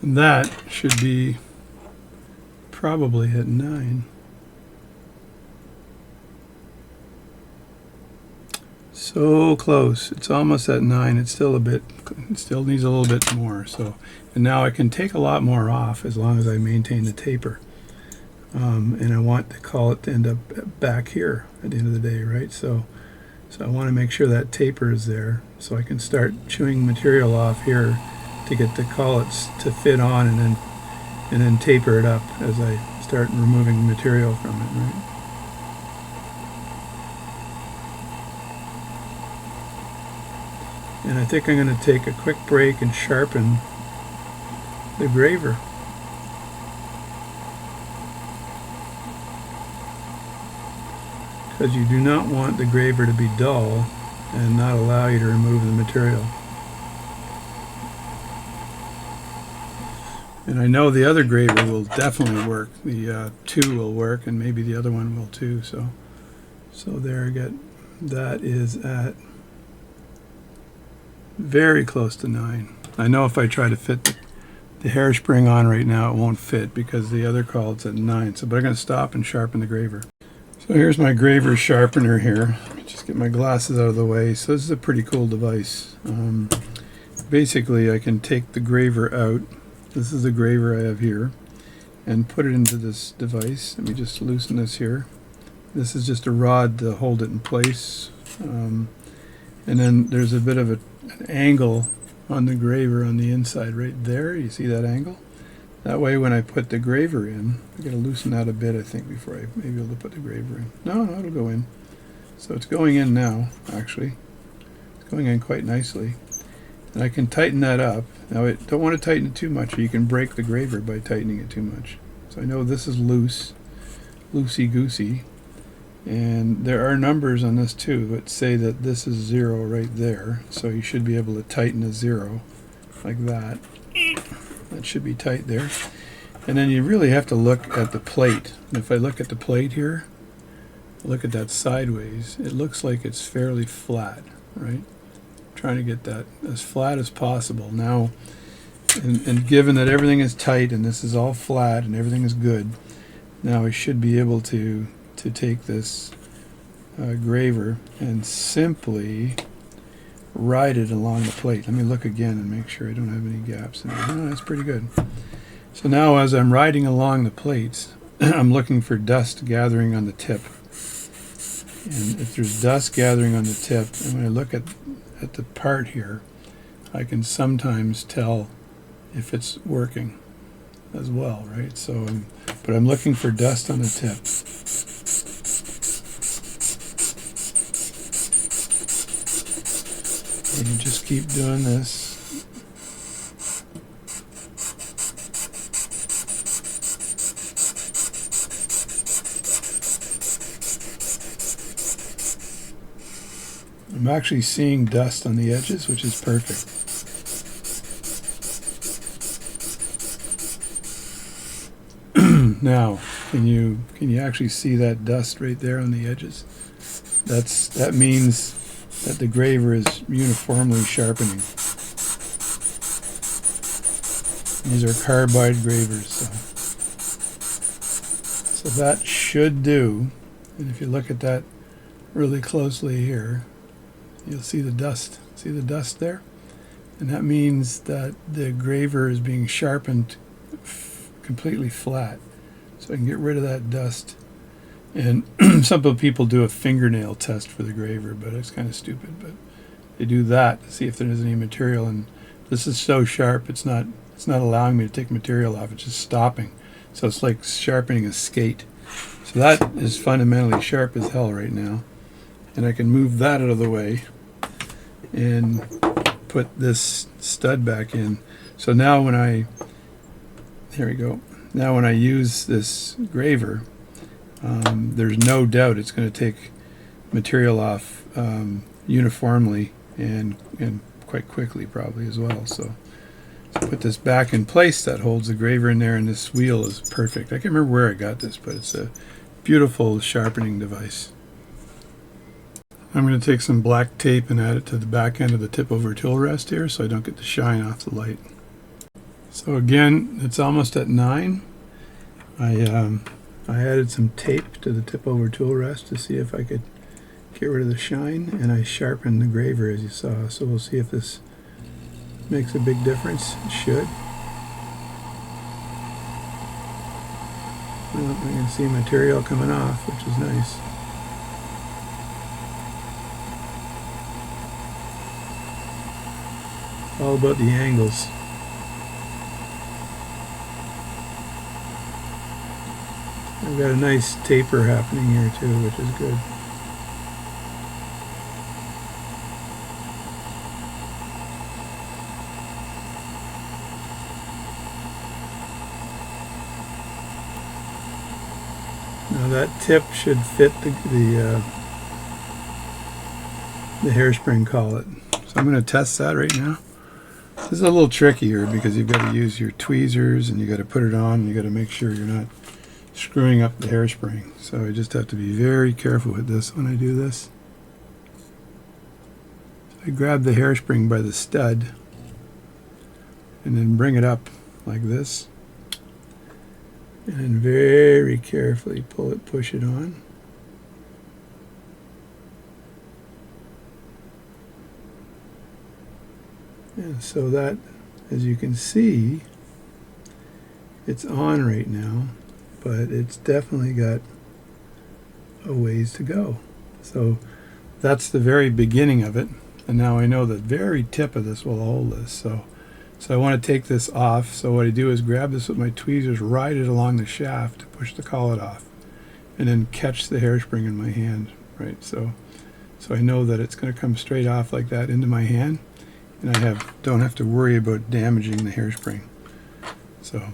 And that should be probably at 9. So close. It's almost at 9. It's still it still needs a little bit more. So, and now I can take a lot more off as long as I maintain the taper. And I want the collet to end up back here at the end of the day, right? So I want to make sure that taper is there so I can start chewing material off here to get the collets to fit on, and then taper it up as I start removing material from it, right? And I think I'm going to take a quick break and sharpen the graver. Because you do not want the graver to be dull and not allow you to remove the material. And I know the other graver will definitely work. The 2 will work, and maybe the other one will too. So there I get, that is at very close to 9. I know if I try to fit the hairspring on right now, it won't fit because the other collet's at 9. So, but I'm going to stop and sharpen the graver. So here's my graver sharpener here. Let me just get my glasses out of the way. So this is a pretty cool device. Basically, I can take the graver out. This is the graver I have here, and put it into this device. Let me just loosen this here. This is just a rod to hold it in place. And then there's a bit of an angle on the graver on the inside right there. You see that angle? That way when I put the graver in, I gotta loosen that a bit, I think, before I may be able to put the graver in. No, it'll go in. So it's going in now, actually. It's going in quite nicely. And I can tighten that up. Now, I don't want to tighten it too much, or you can break the graver by tightening it too much. So I know this is loose, loosey-goosey. And there are numbers on this too that say that this is 0 right there. So you should be able to tighten a 0 like that. That should be tight there. And then you really have to look at the plate. And if I look at the plate here, look at that sideways, it looks like it's fairly flat, right? Trying to get that as flat as possible. Now, and given that everything is tight and this is all flat and everything is good, now I should be able to take this graver and simply ride it along the plate. Let me look again and make sure I don't have any gaps in it. No, that's pretty good. So now as I'm riding along the plates, I'm looking for dust gathering on the tip. And if there's dust gathering on the tip, and when I look at the part here, I can sometimes tell if it's working as well, right? So, but I'm looking for dust on the tip. And you just keep doing this. I'm actually seeing dust on the edges, which is perfect. Now, Can you actually see that dust right there on the edges? That means that the graver is uniformly sharpening. These are carbide gravers, so that should do. And if you look at that really closely here, you'll see the dust. See the dust there? And that means that the graver is being sharpened completely flat. So I can get rid of that dust. And some people do a fingernail test for the graver, but it's kind of stupid. But they do that to see if there's any material. And this is so sharp, it's not allowing me to take material off. It's just stopping. So it's like sharpening a skate. So that is fundamentally sharp as hell right now. And I can move that out of the way and put this stud back in. So now when there we go. Now when I use this graver, there's no doubt it's going to take material off uniformly and quite quickly probably as well. So put this back in place. That holds the graver in there, and this wheel is perfect. I can't remember where I got this, but it's a beautiful sharpening device. I'm going to take some black tape and add it to the back end of the tip over tool rest here so I don't get the shine off the light. So again, it's almost at 9. I added some tape to the tip over tool rest to see if I could get rid of the shine, and I sharpened the graver as you saw. So we'll see if this makes a big difference. It should. Well, I can see material coming off, which is nice. All about the angles. I've got a nice taper happening here too, which is good. Now that tip should fit the hairspring collet. So I'm going to test that right now. This is a little trickier because you've got to use your tweezers and you got to put it on and you got to make sure you're not screwing up the hairspring. So I just have to be very careful with this when I do this. So I grab the hairspring by the stud and then bring it up like this. And then very carefully pull it, push it on. And so that, as you can see, it's on right now, but it's definitely got a ways to go. So that's the very beginning of it, and now I know the very tip of this will hold this. So I want to take this off. So what I do is grab this with my tweezers, ride it along the shaft to push the collet off, and then catch the hairspring in my hand. Right. So I know that it's going to come straight off like that into my hand. And I don't have to worry about damaging the hairspring. So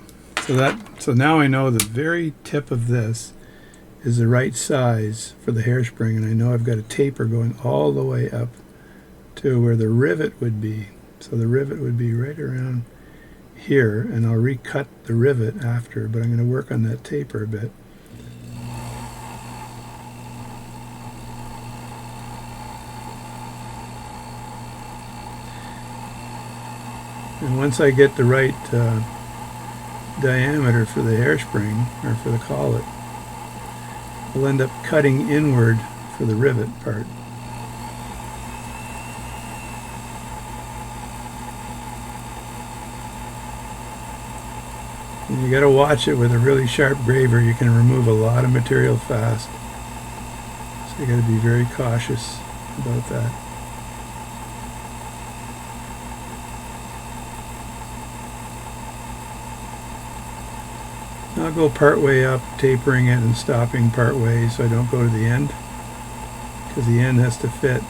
now I know the very tip of this is the right size for the hairspring, and I know I've got a taper going all the way up to where the rivet would be. So the rivet would be right around here, and I'll recut the rivet after, but I'm going to work on that taper a bit. And once I get the right diameter for the hairspring, or for the collet, I'll end up cutting inward for the rivet part. And you got to watch it with a really sharp graver. You can remove a lot of material fast. So you got to be very cautious about that. I'll go part way up, tapering it and stopping part way so I don't go to the end, because the end has to fit.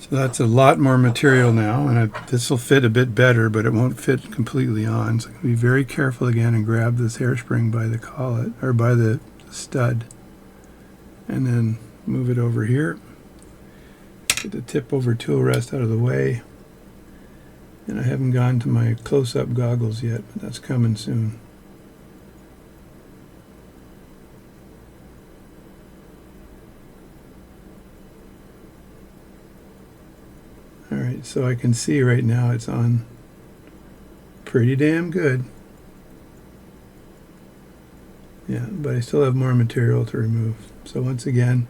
So that's a lot more material now, and this will fit a bit better, but it won't fit completely on. So I'm going to be very careful again and grab this hairspring by the collet, or by the stud, and then move it over here. Get the tip over tool rest out of the way. And I haven't gone to my close-up goggles yet, but that's coming soon. Alright, so I can see right now it's on pretty damn good. Yeah, but I still have more material to remove. So once again,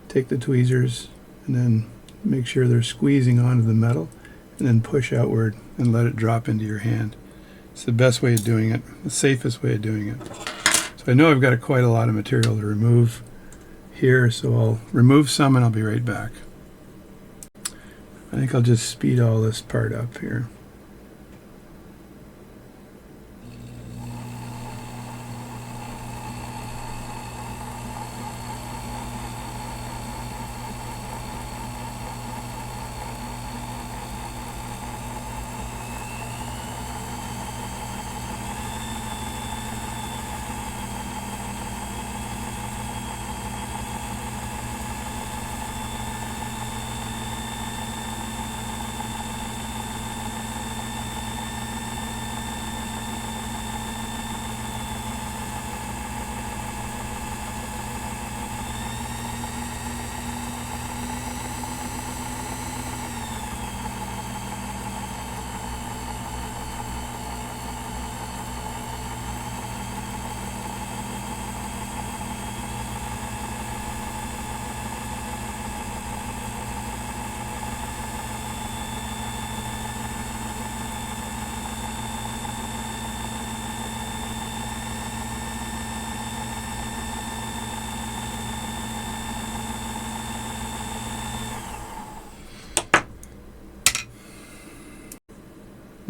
take the tweezers and then make sure they're squeezing onto the metal, and then push outward and let it drop into your hand. It's the best way of doing it, the safest way of doing it. So I know I've got quite a lot of material to remove here, so I'll remove some and I'll be right back. I think I'll just speed all this part up here.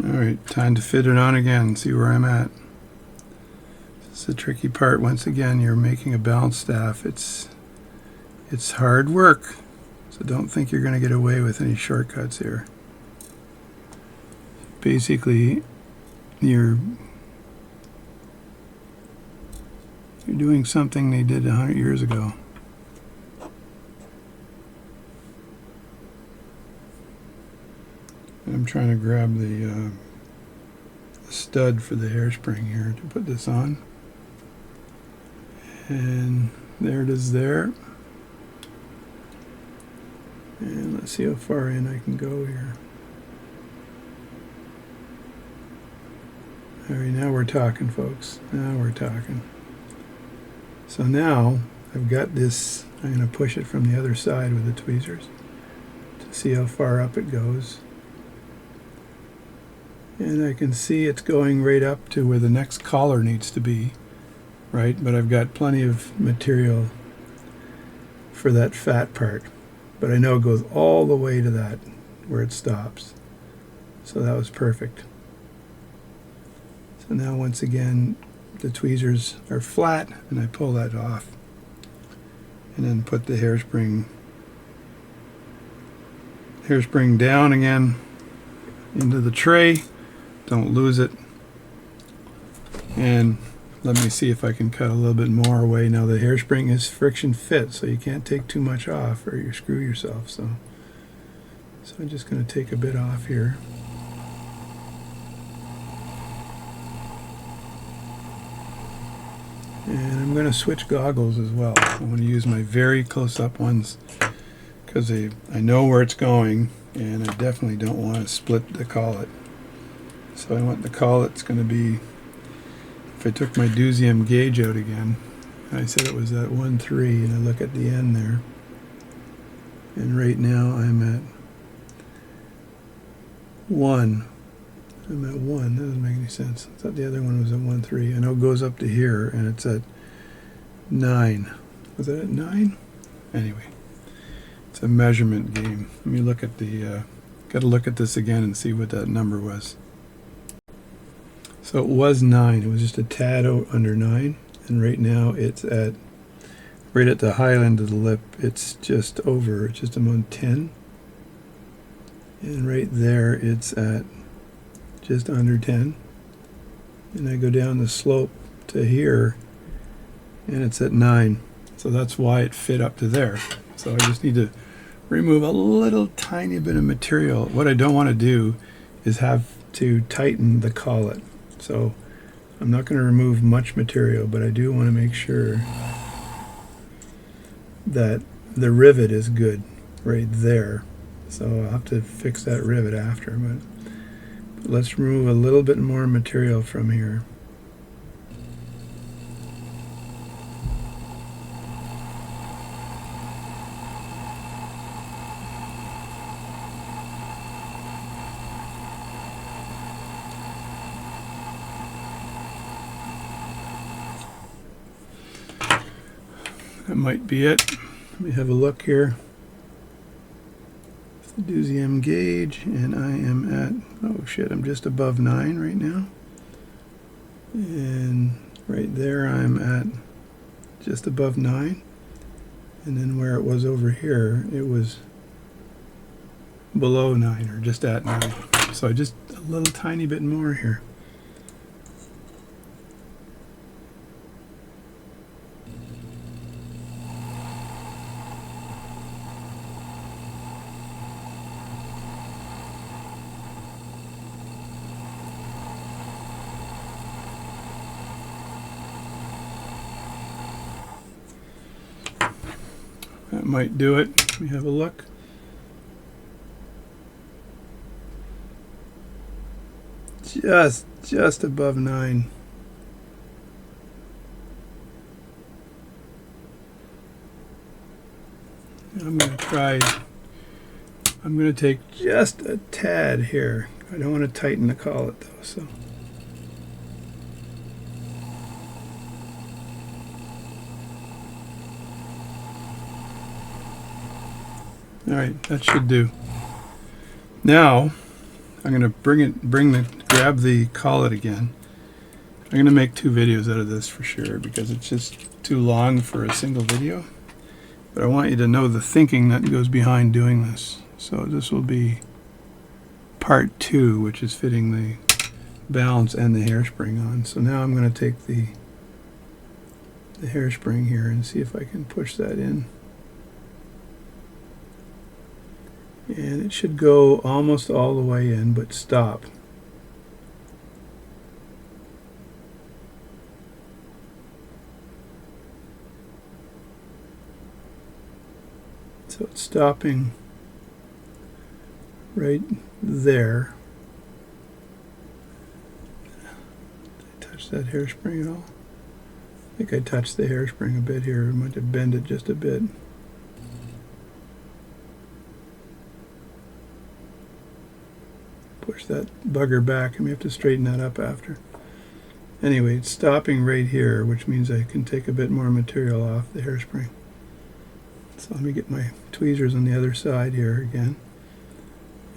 Alright, time to fit it on again, see where I'm at. This is the tricky part. Once again, you're making a balance staff. It's hard work, so don't think you're going to get away with any shortcuts here. Basically, you're doing something they did 100 years ago. I'm trying to grab the stud for the hairspring here to put this on. And there it is there. And let's see how far in I can go here. Alright, now we're talking, folks. Now we're talking. So now I've got this, I'm going to push it from the other side with the tweezers to see how far up it goes. And I can see it's going right up to where the next collar needs to be, right? But I've got plenty of material for that fat part. But I know it goes all the way to that, where it stops. So that was perfect. So now once again, the tweezers are flat, and I pull that off. And then put the hairspring down again into the tray. Don't lose it. And let me see if I can cut a little bit more away. Now the hairspring is friction fit, so you can't take too much off or you screw yourself. So I'm just going to take a bit off here. And I'm going to switch goggles as well. I'm going to use my very close-up ones because I know where it's going, and I definitely don't want to split the collet. So I want the collet's going to be, if I took my Dusium gauge out again, I said it was at 1.3, and I look at the end there, and right now I'm at 1. I'm at 1. That doesn't make any sense. I thought the other one was at 1.3. I know it goes up to here, and it's at 9. Was it at 9? Anyway, it's a measurement game. Let me look at the, got to look at this again and see what that number was. So it was 9. It was just a tad under 9, and right now it's at, right at the high end of the lip, it's just over, it's just about 10. And right there it's at just under 10. And I go down the slope to here and it's at 9. So that's why it fit up to there. So I just need to remove a little tiny bit of material. What I don't want to do is have to tighten the collet. So I'm not going to remove much material, but I do want to make sure that the rivet is good right there. So I'll have to fix that rivet after, but let's remove a little bit more material from here. That might be it. Let me have a look here. The doozy M gauge, and I am at, oh shit, I'm just above 9 right now. And right there I'm at just above 9. And then where it was over here, it was below 9, or just at 9. So just a little tiny bit more here. That might do it. Let me have a look. Just above 9. I'm going to take just a tad here. I don't want to tighten the collet though, so. Alright, that should do. Now, I'm going to grab the collet again. I'm going to make 2 videos out of this for sure, because it's just too long for a single video. But I want you to know the thinking that goes behind doing this. So this will be part 2, which is fitting the balance and the hairspring on. So now I'm going to take the hairspring here and see if I can push that in. And it should go almost all the way in, but stop. So it's stopping right there. Did I touch that hairspring at all? I think I touched the hairspring a bit here. I might have bent it just a bit. Push that bugger back, and we have to straighten that up after. Anyway, it's stopping right here, which means I can take a bit more material off the hairspring. So let me get my tweezers on the other side here again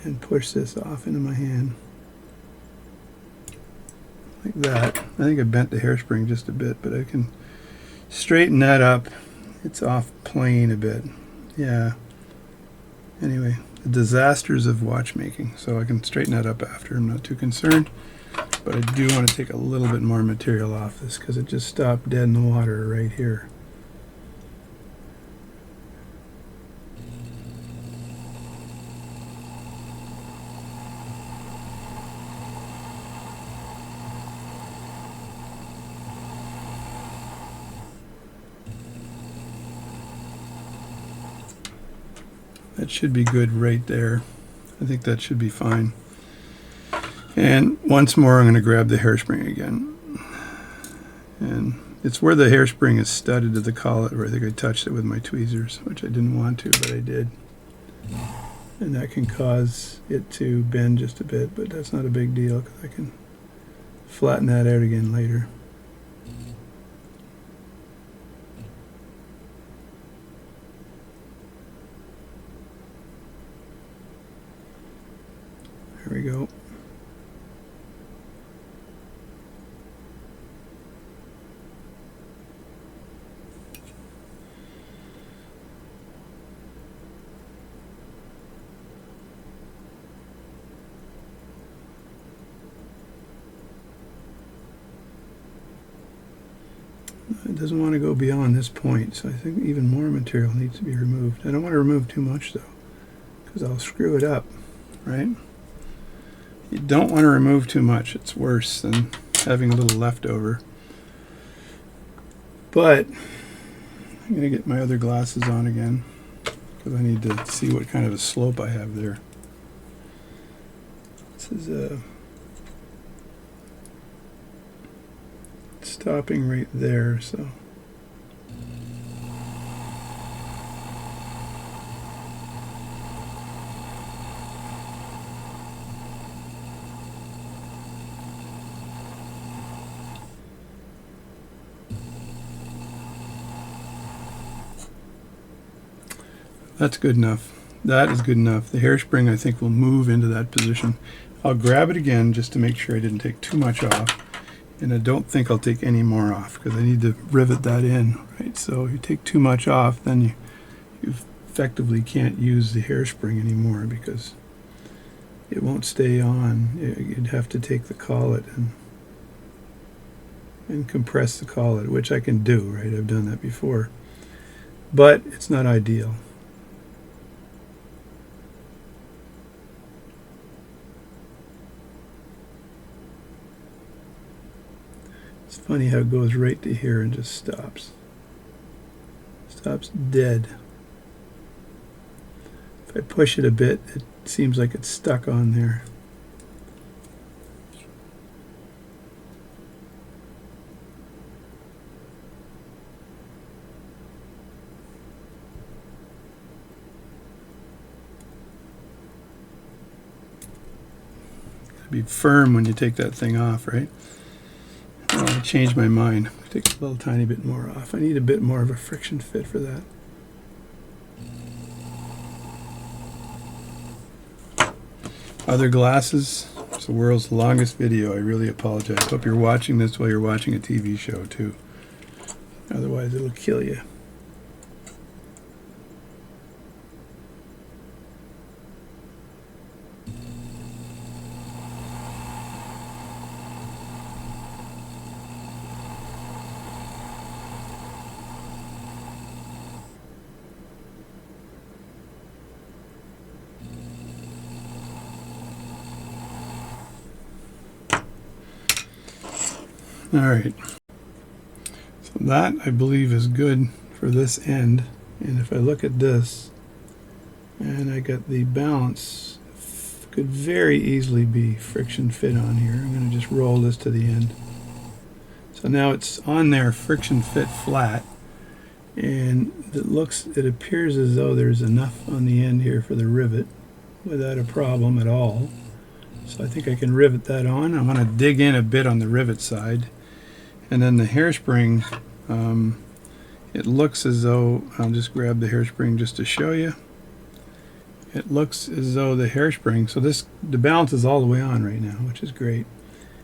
and push this off into my hand. Like that. I think I bent the hairspring just a bit, but I can straighten that up. It's off plane a bit. Yeah. Anyway, the disasters of watchmaking. So I can straighten that up after. I'm not too concerned. But I do want to take a little bit more material off this because it just stopped dead in the water right here. That should be good right there. I think that should be fine. And once more, I'm going to grab the hairspring again. And it's where the hairspring is studded to the collet where I think I touched it with my tweezers, which I didn't want to, but I did. And that can cause it to bend just a bit, but that's not a big deal because I can flatten that out again later. There we go. doesn't want to go beyond this point, so I think even more material needs to be removed. I don't want to remove too much though, because I'll screw it up, right? You don't want to remove too much. It's worse than having a little leftover. But I'm going to get my other glasses on again, because I need to see what kind of a slope I have there. This is stopping right there, so that's good enough. That is good enough. The hairspring, I think, will move into that position. I'll grab it again just to make sure I didn't take too much off. And I don't think I'll take any more off, because I need to rivet that in, right? So if you take too much off, then you effectively can't use the hairspring anymore, because it won't stay on. You'd have to take the collet and compress the collet, which I can do, right? I've done that before. But it's not ideal. It's funny how it goes right to here and just stops. Stops dead. If I push it a bit, it seems like it's stuck on there. Gotta be firm when you take that thing off, right? I changed my mind. Take a little tiny bit more off. I need a bit more of a friction fit for that. Other glasses. It's the world's longest video. I really apologize. Hope you're watching this while you're watching a TV show too. Otherwise it'll kill you. All right, so that I believe is good for this end. And if I look at this, and I got the balance, could very easily be friction fit on here. I'm going to just roll this to the end. So now it's on there, friction fit flat, and it appears as though there's enough on the end here for the rivet without a problem at all. So I think I can rivet that on. I want to dig in a bit on the rivet side. And then the hairspring, it looks as though, I'll just grab the hairspring just to show you. It looks as though the hairspring, so the balance is all the way on right now, which is great.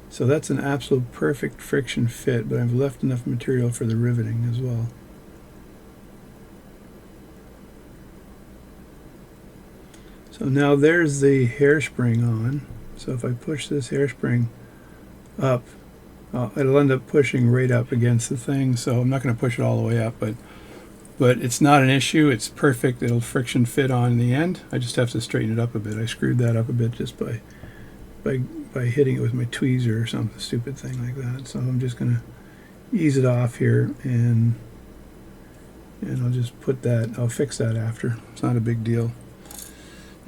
So that's an absolute perfect friction fit, but I've left enough material for the riveting as well. So now there's the hairspring on. So if I push this hairspring up, it'll end up pushing right up against the thing, so I'm not going to push it all the way up, but it's not an issue. It's perfect. It'll friction fit on in the end. I just have to straighten it up a bit. I screwed that up a bit just by hitting it with my tweezer or some stupid thing like that. So I'm just going to ease it off here, and I'll just put that, I'll fix that after. It's not a big deal.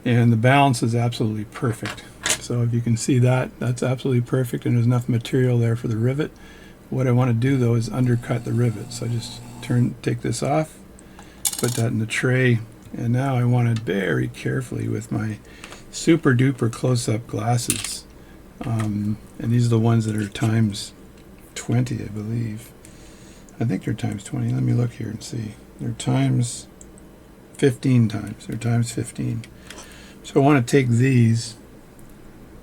And the balance is absolutely perfect. So if you can see that, that's absolutely perfect, and there's enough material there for the rivet. What I want to do though is undercut the rivet. So I just take this off, put that in the tray, and now I want to very carefully with my super duper close-up glasses, and these are the ones that are times 20, I believe. I think they're times 20. Let me look here and see. They're times 15 times. They're times 15. So I want to take these,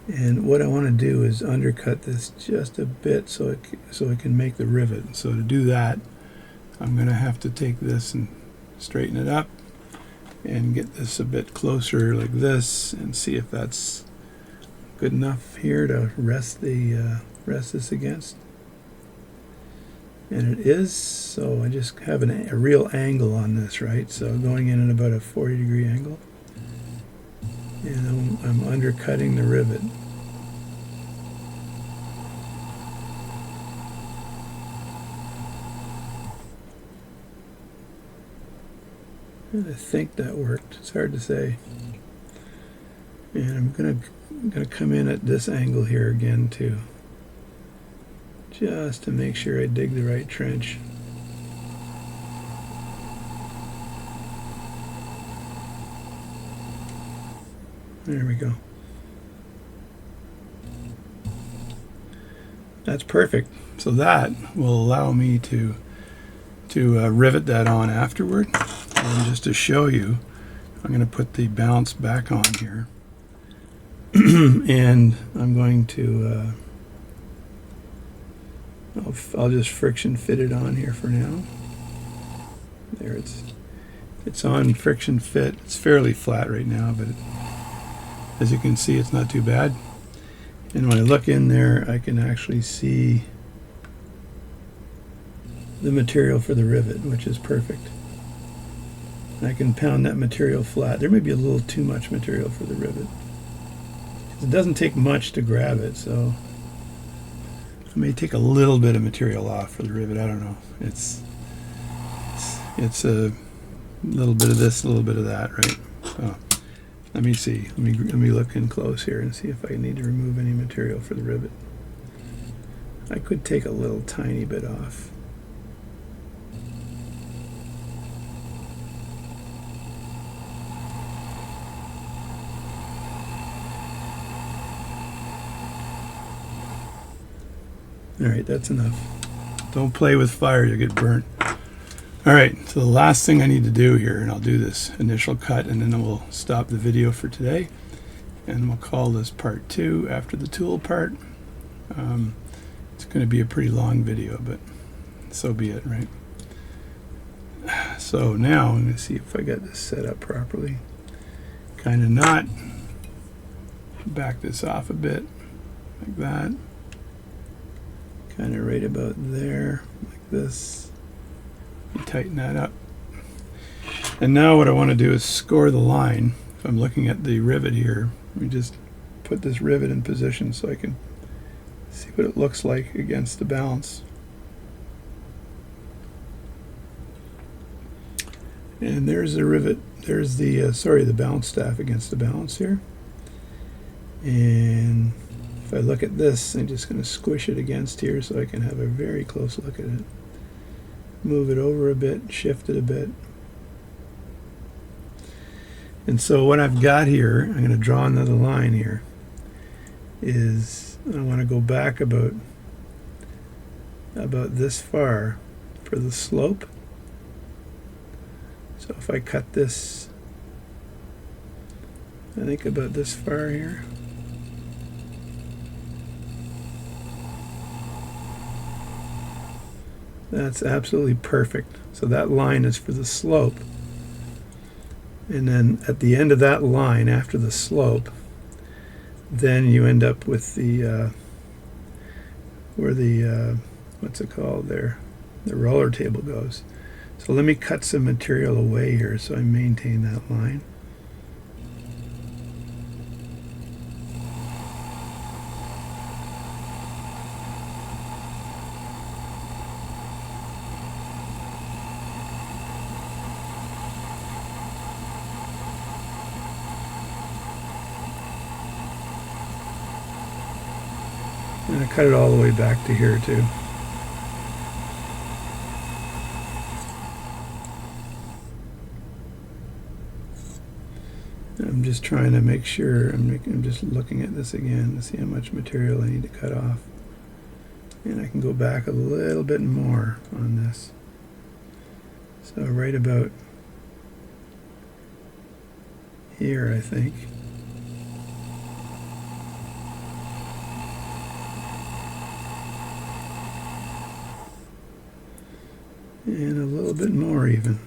and what I want to do is undercut this just a bit so it can make the rivet. So to do that, I'm going to have to take this and straighten it up and get this a bit closer like this, and see if that's good enough here to rest this against. And it is, so I just have a real angle on this, right? So going in at about a 40-degree angle. And I'm undercutting the rivet. And I think that worked. It's hard to say. And I'm gonna come in at this angle here again too, just to make sure I dig the right trench. There we go. That's perfect. So that will allow me to rivet that on afterward. And just to show you, I'm going to put the bounce back on here. And I'm going to I'll just friction fit it on here for now. There, it's on friction fit. It's fairly flat right now, but as you can see, it's not too bad. And when I look in there, I can actually see the material for the rivet, which is perfect. And I can pound that material flat. There may be a little too much material for the rivet. It doesn't take much to grab it, so I may take a little bit of material off for the rivet. I don't know. It's a little bit of this, a little bit of that, right? So let me see. Let me look in close here and see if I need to remove any material for the rivet. I could take a little tiny bit off. Alright, that's enough. Don't play with fire, you'll get burnt. Alright, so the last thing I need to do here, and I'll do this initial cut, and then we'll stop the video for today. And we'll call this part 2 after the tool part. It's going to be a pretty long video, but so be it, right? So now I'm going to see if I got this set up properly. Kind of not. Back this off a bit, like that. Kind of right about there, like this. And tighten that up. And now what I want to do is score the line. If I'm looking at the rivet here, let me just put this rivet in position so I can see what it looks like against the balance. And there's the rivet. There's the the balance staff against the balance here. And if I look at this, I'm just going to squish it against here so I can have a very close look at it. Move it over a bit, shift it a bit. And so what I've got here, I'm going to draw another line here, is I want to go back about this far for the slope. So if I cut this, I think about this far here. That's absolutely perfect. So that line is for the slope. And then at the end of that line, after the slope, then you end up with the where the what's it called there, the roller table goes. So let me cut some material away here so I maintain that line. And I cut it all the way back to here too. I'm just trying to make sure, I'm just looking at this again to see how much material I need to cut off. And I can go back a little bit more on this. So right about here, I think. And a little bit more even.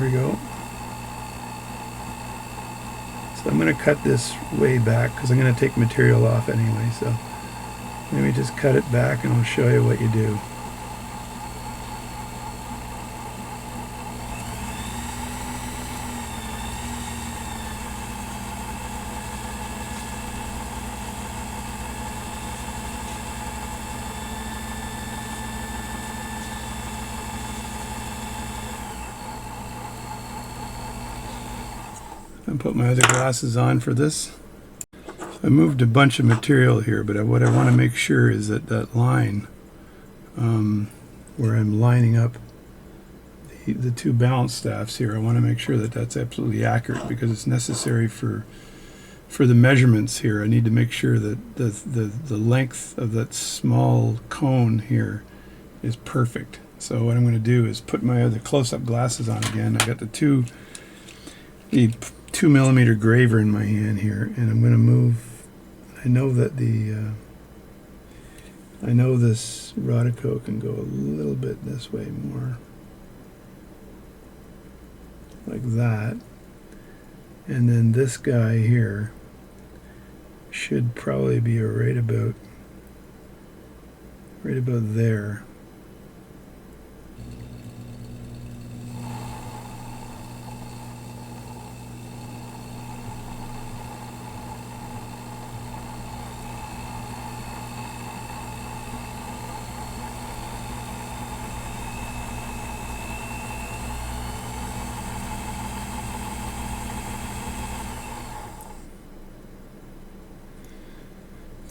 There we go. So I'm going to cut this way back because I'm going to take material off anyway. So maybe just cut it back and I'll show you what you do. I put my other glasses on for this. I moved a bunch of material here, but what I want to make sure is that that line where I'm lining up the two balance staffs here, I want to make sure that that's absolutely accurate because it's necessary for the measurements here. I need to make sure that the length of that small cone here is perfect. So what I'm going to do is put my other close-up glasses on again. I got the 2mm graver in my hand here, and I'm going to move. I know that I know this Rodico can go a little bit this way more, like that, and then this guy here should probably be right about there.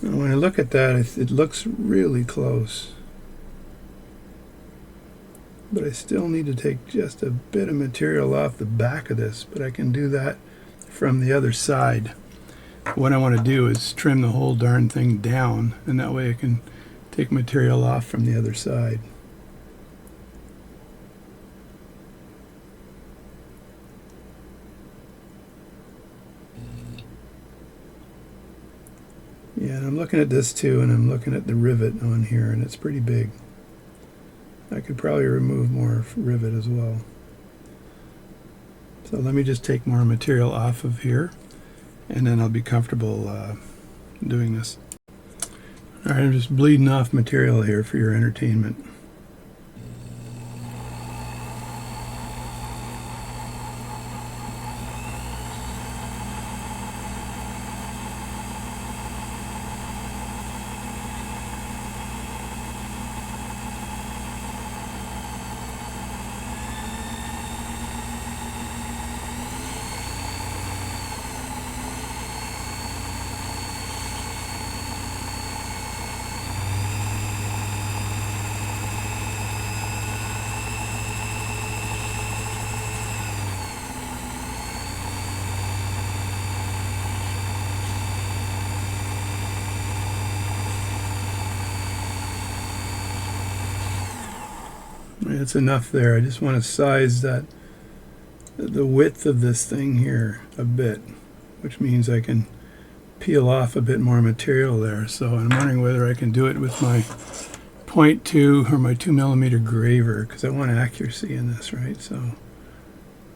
And when I look at that, it looks really close. But I still need to take just a bit of material off the back of this, but I can do that from the other side. What I want to do is trim the whole darn thing down, and that way I can take material off from the other side. Yeah, and I'm looking at this too, and I'm looking at the rivet on here, and it's pretty big. I could probably remove more rivet as well. So let me just take more material off of here, and then I'll be comfortable doing this. All right, I'm just bleeding off material here for your entertainment. It's enough there. I just want to size the width of this thing here a bit, which means I can peel off a bit more material there. So I'm wondering whether I can do it with my 0.2 or my 2mm graver, because I want accuracy in this, right? So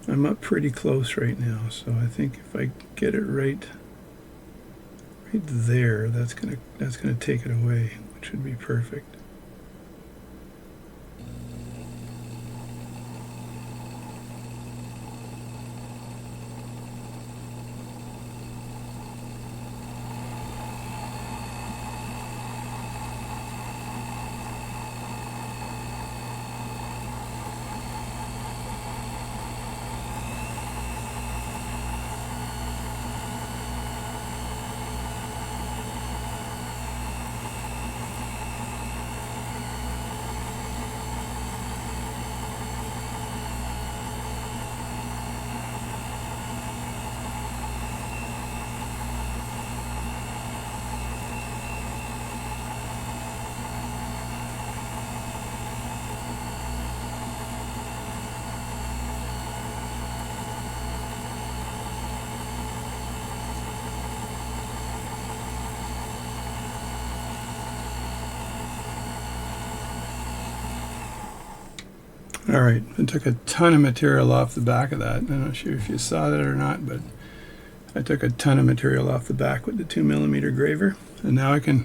I'm up pretty close right now. So I think if I get it right there, that's gonna take it away, which would be perfect. All right, I took a ton of material off the back of that. I'm not sure if you saw that or not, but I took a ton of material off the back with the 2mm graver, and now I can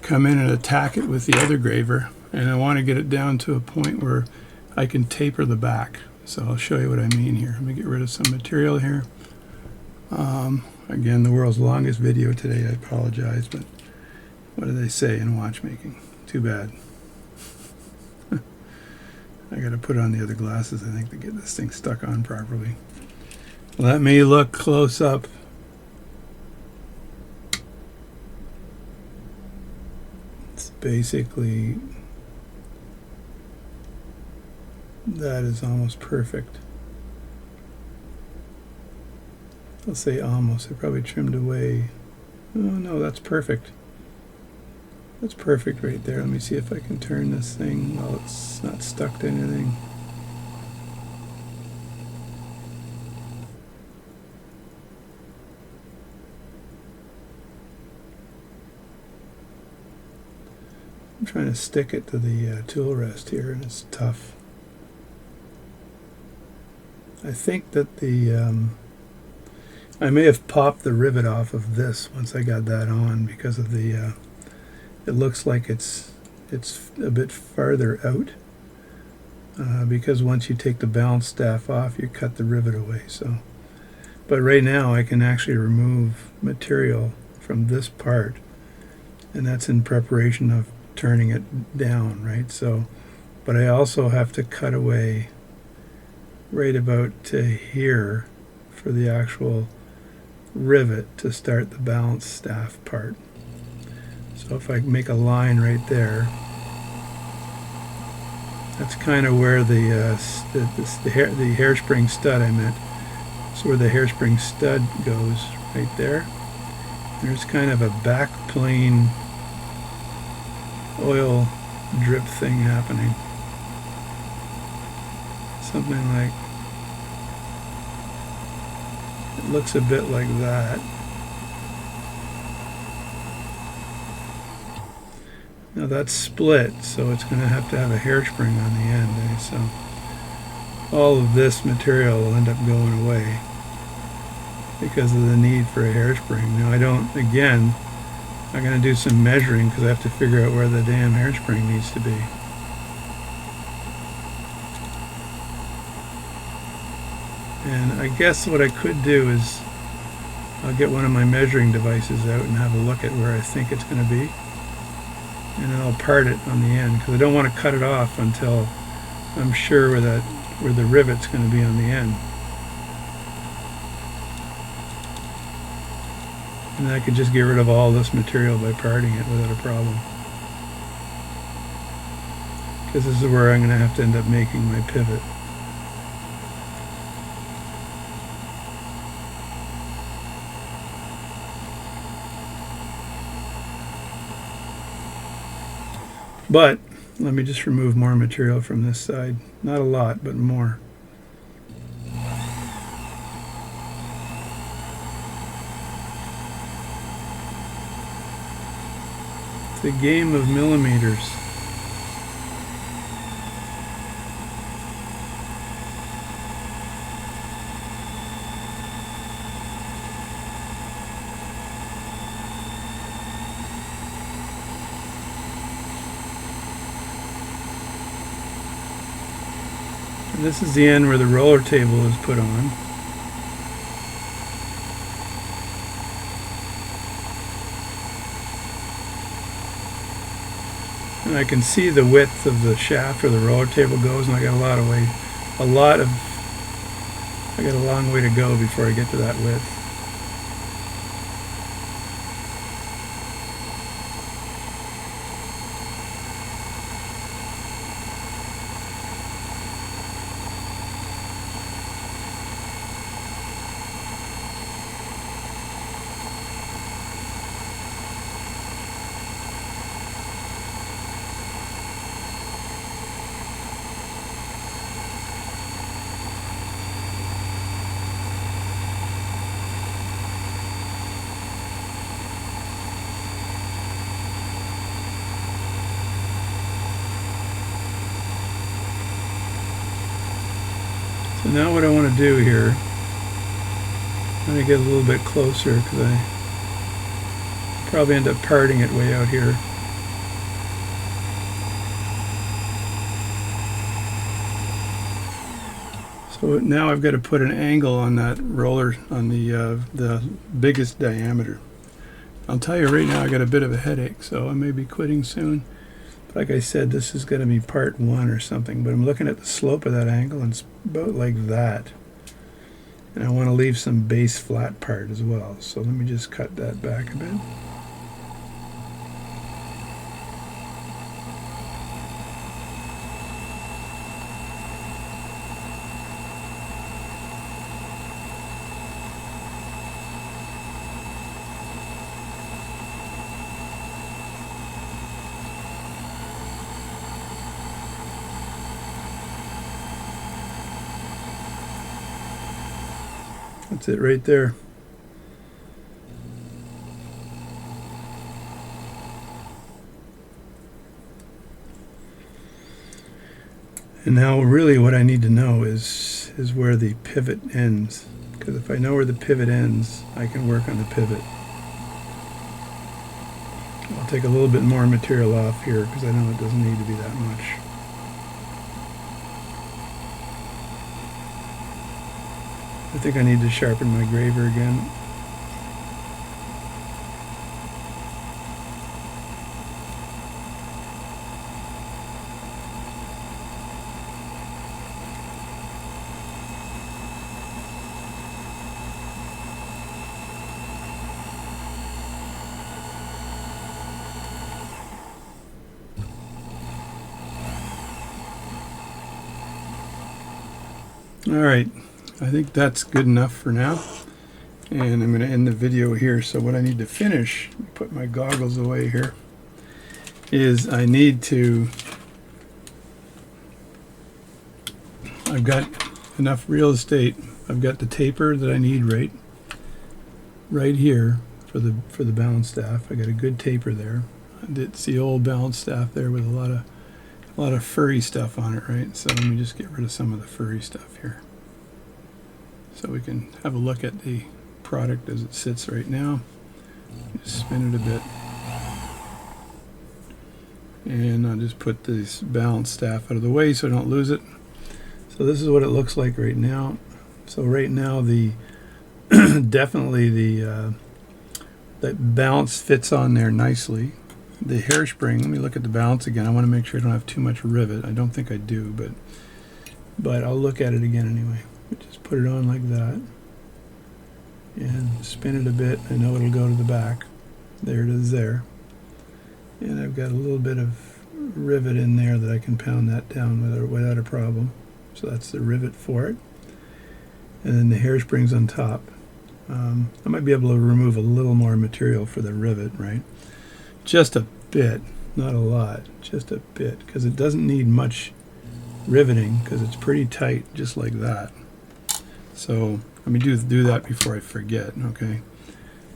come in and attack it with the other graver, and I want to get it down to a point where I can taper the back. So I'll show you what I mean here. Let me get rid of some material here. Again, the world's longest video today. I apologize, but what do they say in watchmaking? Too bad. I got to put on the other glasses, I think, to get this thing stuck on properly. Let me look close up. It's basically, that is almost perfect. I'll say almost. I probably trimmed away. Oh no, that's perfect. That's perfect right there. Let me see if I can turn this thing while it's not stuck to anything. I'm trying to stick it to the tool rest here, and it's tough. I think that I may have popped the rivet off of this once I got that on, because of the it looks like it's a bit farther out, because once you take the balance staff off, you cut the rivet away. So, but right now I can actually remove material from this part, and that's in preparation of turning it down, right? So, but I also have to cut away right about to here for the actual rivet to start the balance staff part. So if I make a line right there, that's kind of where the hairspring stud I meant. That's where the hairspring stud goes, right there. There's kind of a back plane oil drip thing happening. Something like, it looks a bit like that. Now that's split, so it's going to have a hairspring on the end. So all of this material will end up going away because of the need for a hairspring. Now I'm going to do some measuring because I have to figure out where the damn hairspring needs to be. And I guess what I could do is I'll get one of my measuring devices out and have a look at where I think it's going to be. And then I'll part it on the end, because I don't want to cut it off until I'm sure where the rivet's going to be on the end. And then I could just get rid of all this material by parting it without a problem. Because this is where I'm going to have to end up making my pivot. But let me just remove more material from this side. Not a lot, but more. It's a game of millimeters. And this is the end where the roller table is put on. And I can see the width of the shaft where the roller table goes, and I got I got a long way to go before I get to that width. So now what I want to do here, I'm going to get a little bit closer because I probably end up parting it way out here. So now I've got to put an angle on that roller on the biggest diameter. I'll tell you right now, I got a bit of a headache, so I may be quitting soon. But like I said, this is going to be part 1 or something. But I'm looking at the slope of that angle, and it's about like that. And I want to leave some base flat part as well. So let me just cut that back a bit. That's it right there. And now really what I need to know is where the pivot ends. Because if I know where the pivot ends, I can work on the pivot. I'll take a little bit more material off here because I know it doesn't need to be that much. I think I need to sharpen my graver again. All right. I think that's good enough for now, and I'm going to end the video here. So what I need to finish, put my goggles away here, is I need to, I've got enough real estate. I've got the taper that I need right here for the balance staff. I got a good taper there. It's the old balance staff there with a lot of furry stuff on it, right? So let me just get rid of some of the furry stuff here, so we can have a look at the product as it sits right now. Just spin it a bit. And I'll just put this balance staff out of the way so I don't lose it. So this is what it looks like right now. So right now the definitely the balance fits on there nicely. The hairspring, let me look at the balance again. I want to make sure I don't have too much rivet. I don't think I do, but I'll look at it again anyway. Just put it on like that and spin it a bit. I know it'll go to the back. There it is there. And I've got a little bit of rivet in there that I can pound that down without a problem. So that's the rivet for it. And then the hairsprings on top. I might be able to remove a little more material for the rivet, right? Just a bit, not a lot, just a bit, because it doesn't need much riveting because it's pretty tight, just like that. So let me do that before I forget, okay?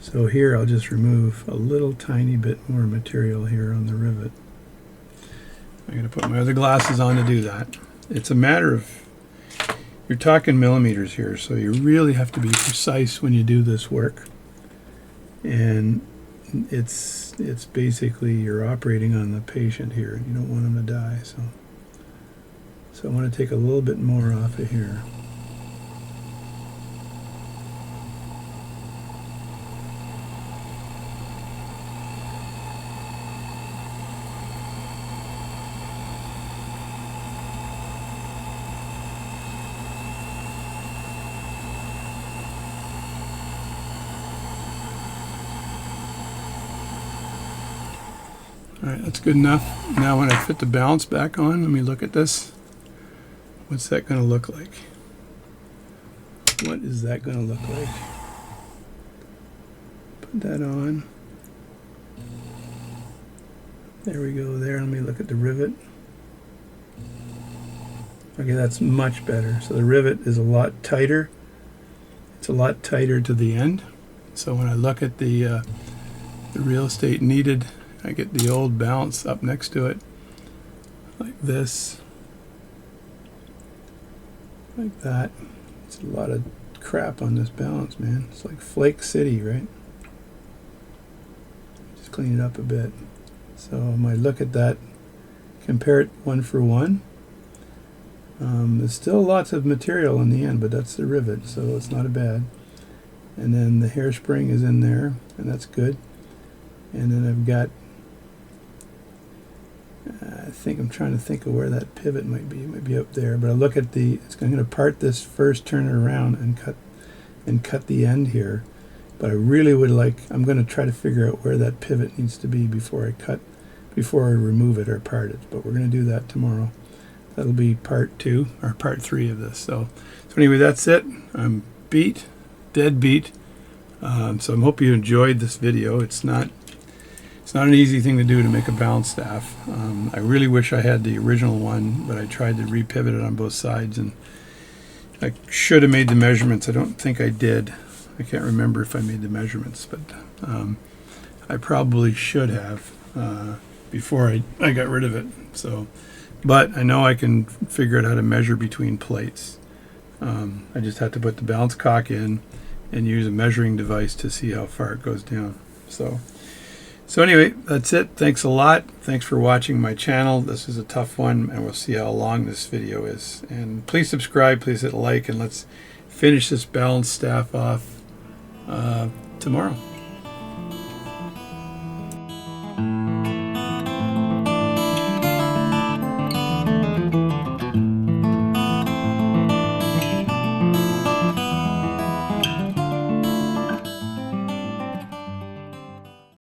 So here I'll just remove a little tiny bit more material here on the rivet. I'm going to put my other glasses on to do that. It's a matter of, you're talking millimeters here, so you really have to be precise when you do this work. And it's basically you're operating on the patient here. You don't want them to die, so I want to take a little bit more off of here. All right, that's good enough. Now when I fit the balance back on, let me look at this. What's that going to look like? What is that going to look like? Put that on. There we go there. Let me look at the rivet. Okay, that's much better. So the rivet is a lot tighter. It's a lot tighter to the end. So when I look at the real estate needed, I get the old balance up next to it, like this. like that. It's a lot of crap on this balance, man. It's like Flake City, right? Just clean it up a bit. So I might look at that, compare it one for one. There's still lots of material in the end, but that's the rivet, so it's not a bad. And then the hairspring is in there, and that's good. And then I've got, I'm trying to think of where that pivot might be. It might be up there, but I look at I'm going to part this first, turn it around, and cut the end here. But I really would like, I'm going to try to figure out where that pivot needs to be before I remove it or part it. But we're going to do that tomorrow. That'll be part 2 or part 3 of this. So anyway, that's it. I'm dead beat. So I hope you enjoyed this video. It's not an easy thing to do to make a balance staff. I really wish I had the original one, but I tried to repivot it on both sides, and I should have made the measurements. I don't think I did. I can't remember if I made the measurements, but I probably should have before I got rid of it. So, but I know I can figure out how to measure between plates. I just have to put the balance cock in and use a measuring device to see how far it goes down. So anyway, that's it. Thanks a lot. Thanks for watching my channel. This is a tough one, and we'll see how long this video is. And please subscribe, please hit like, and let's finish this balance staff off tomorrow.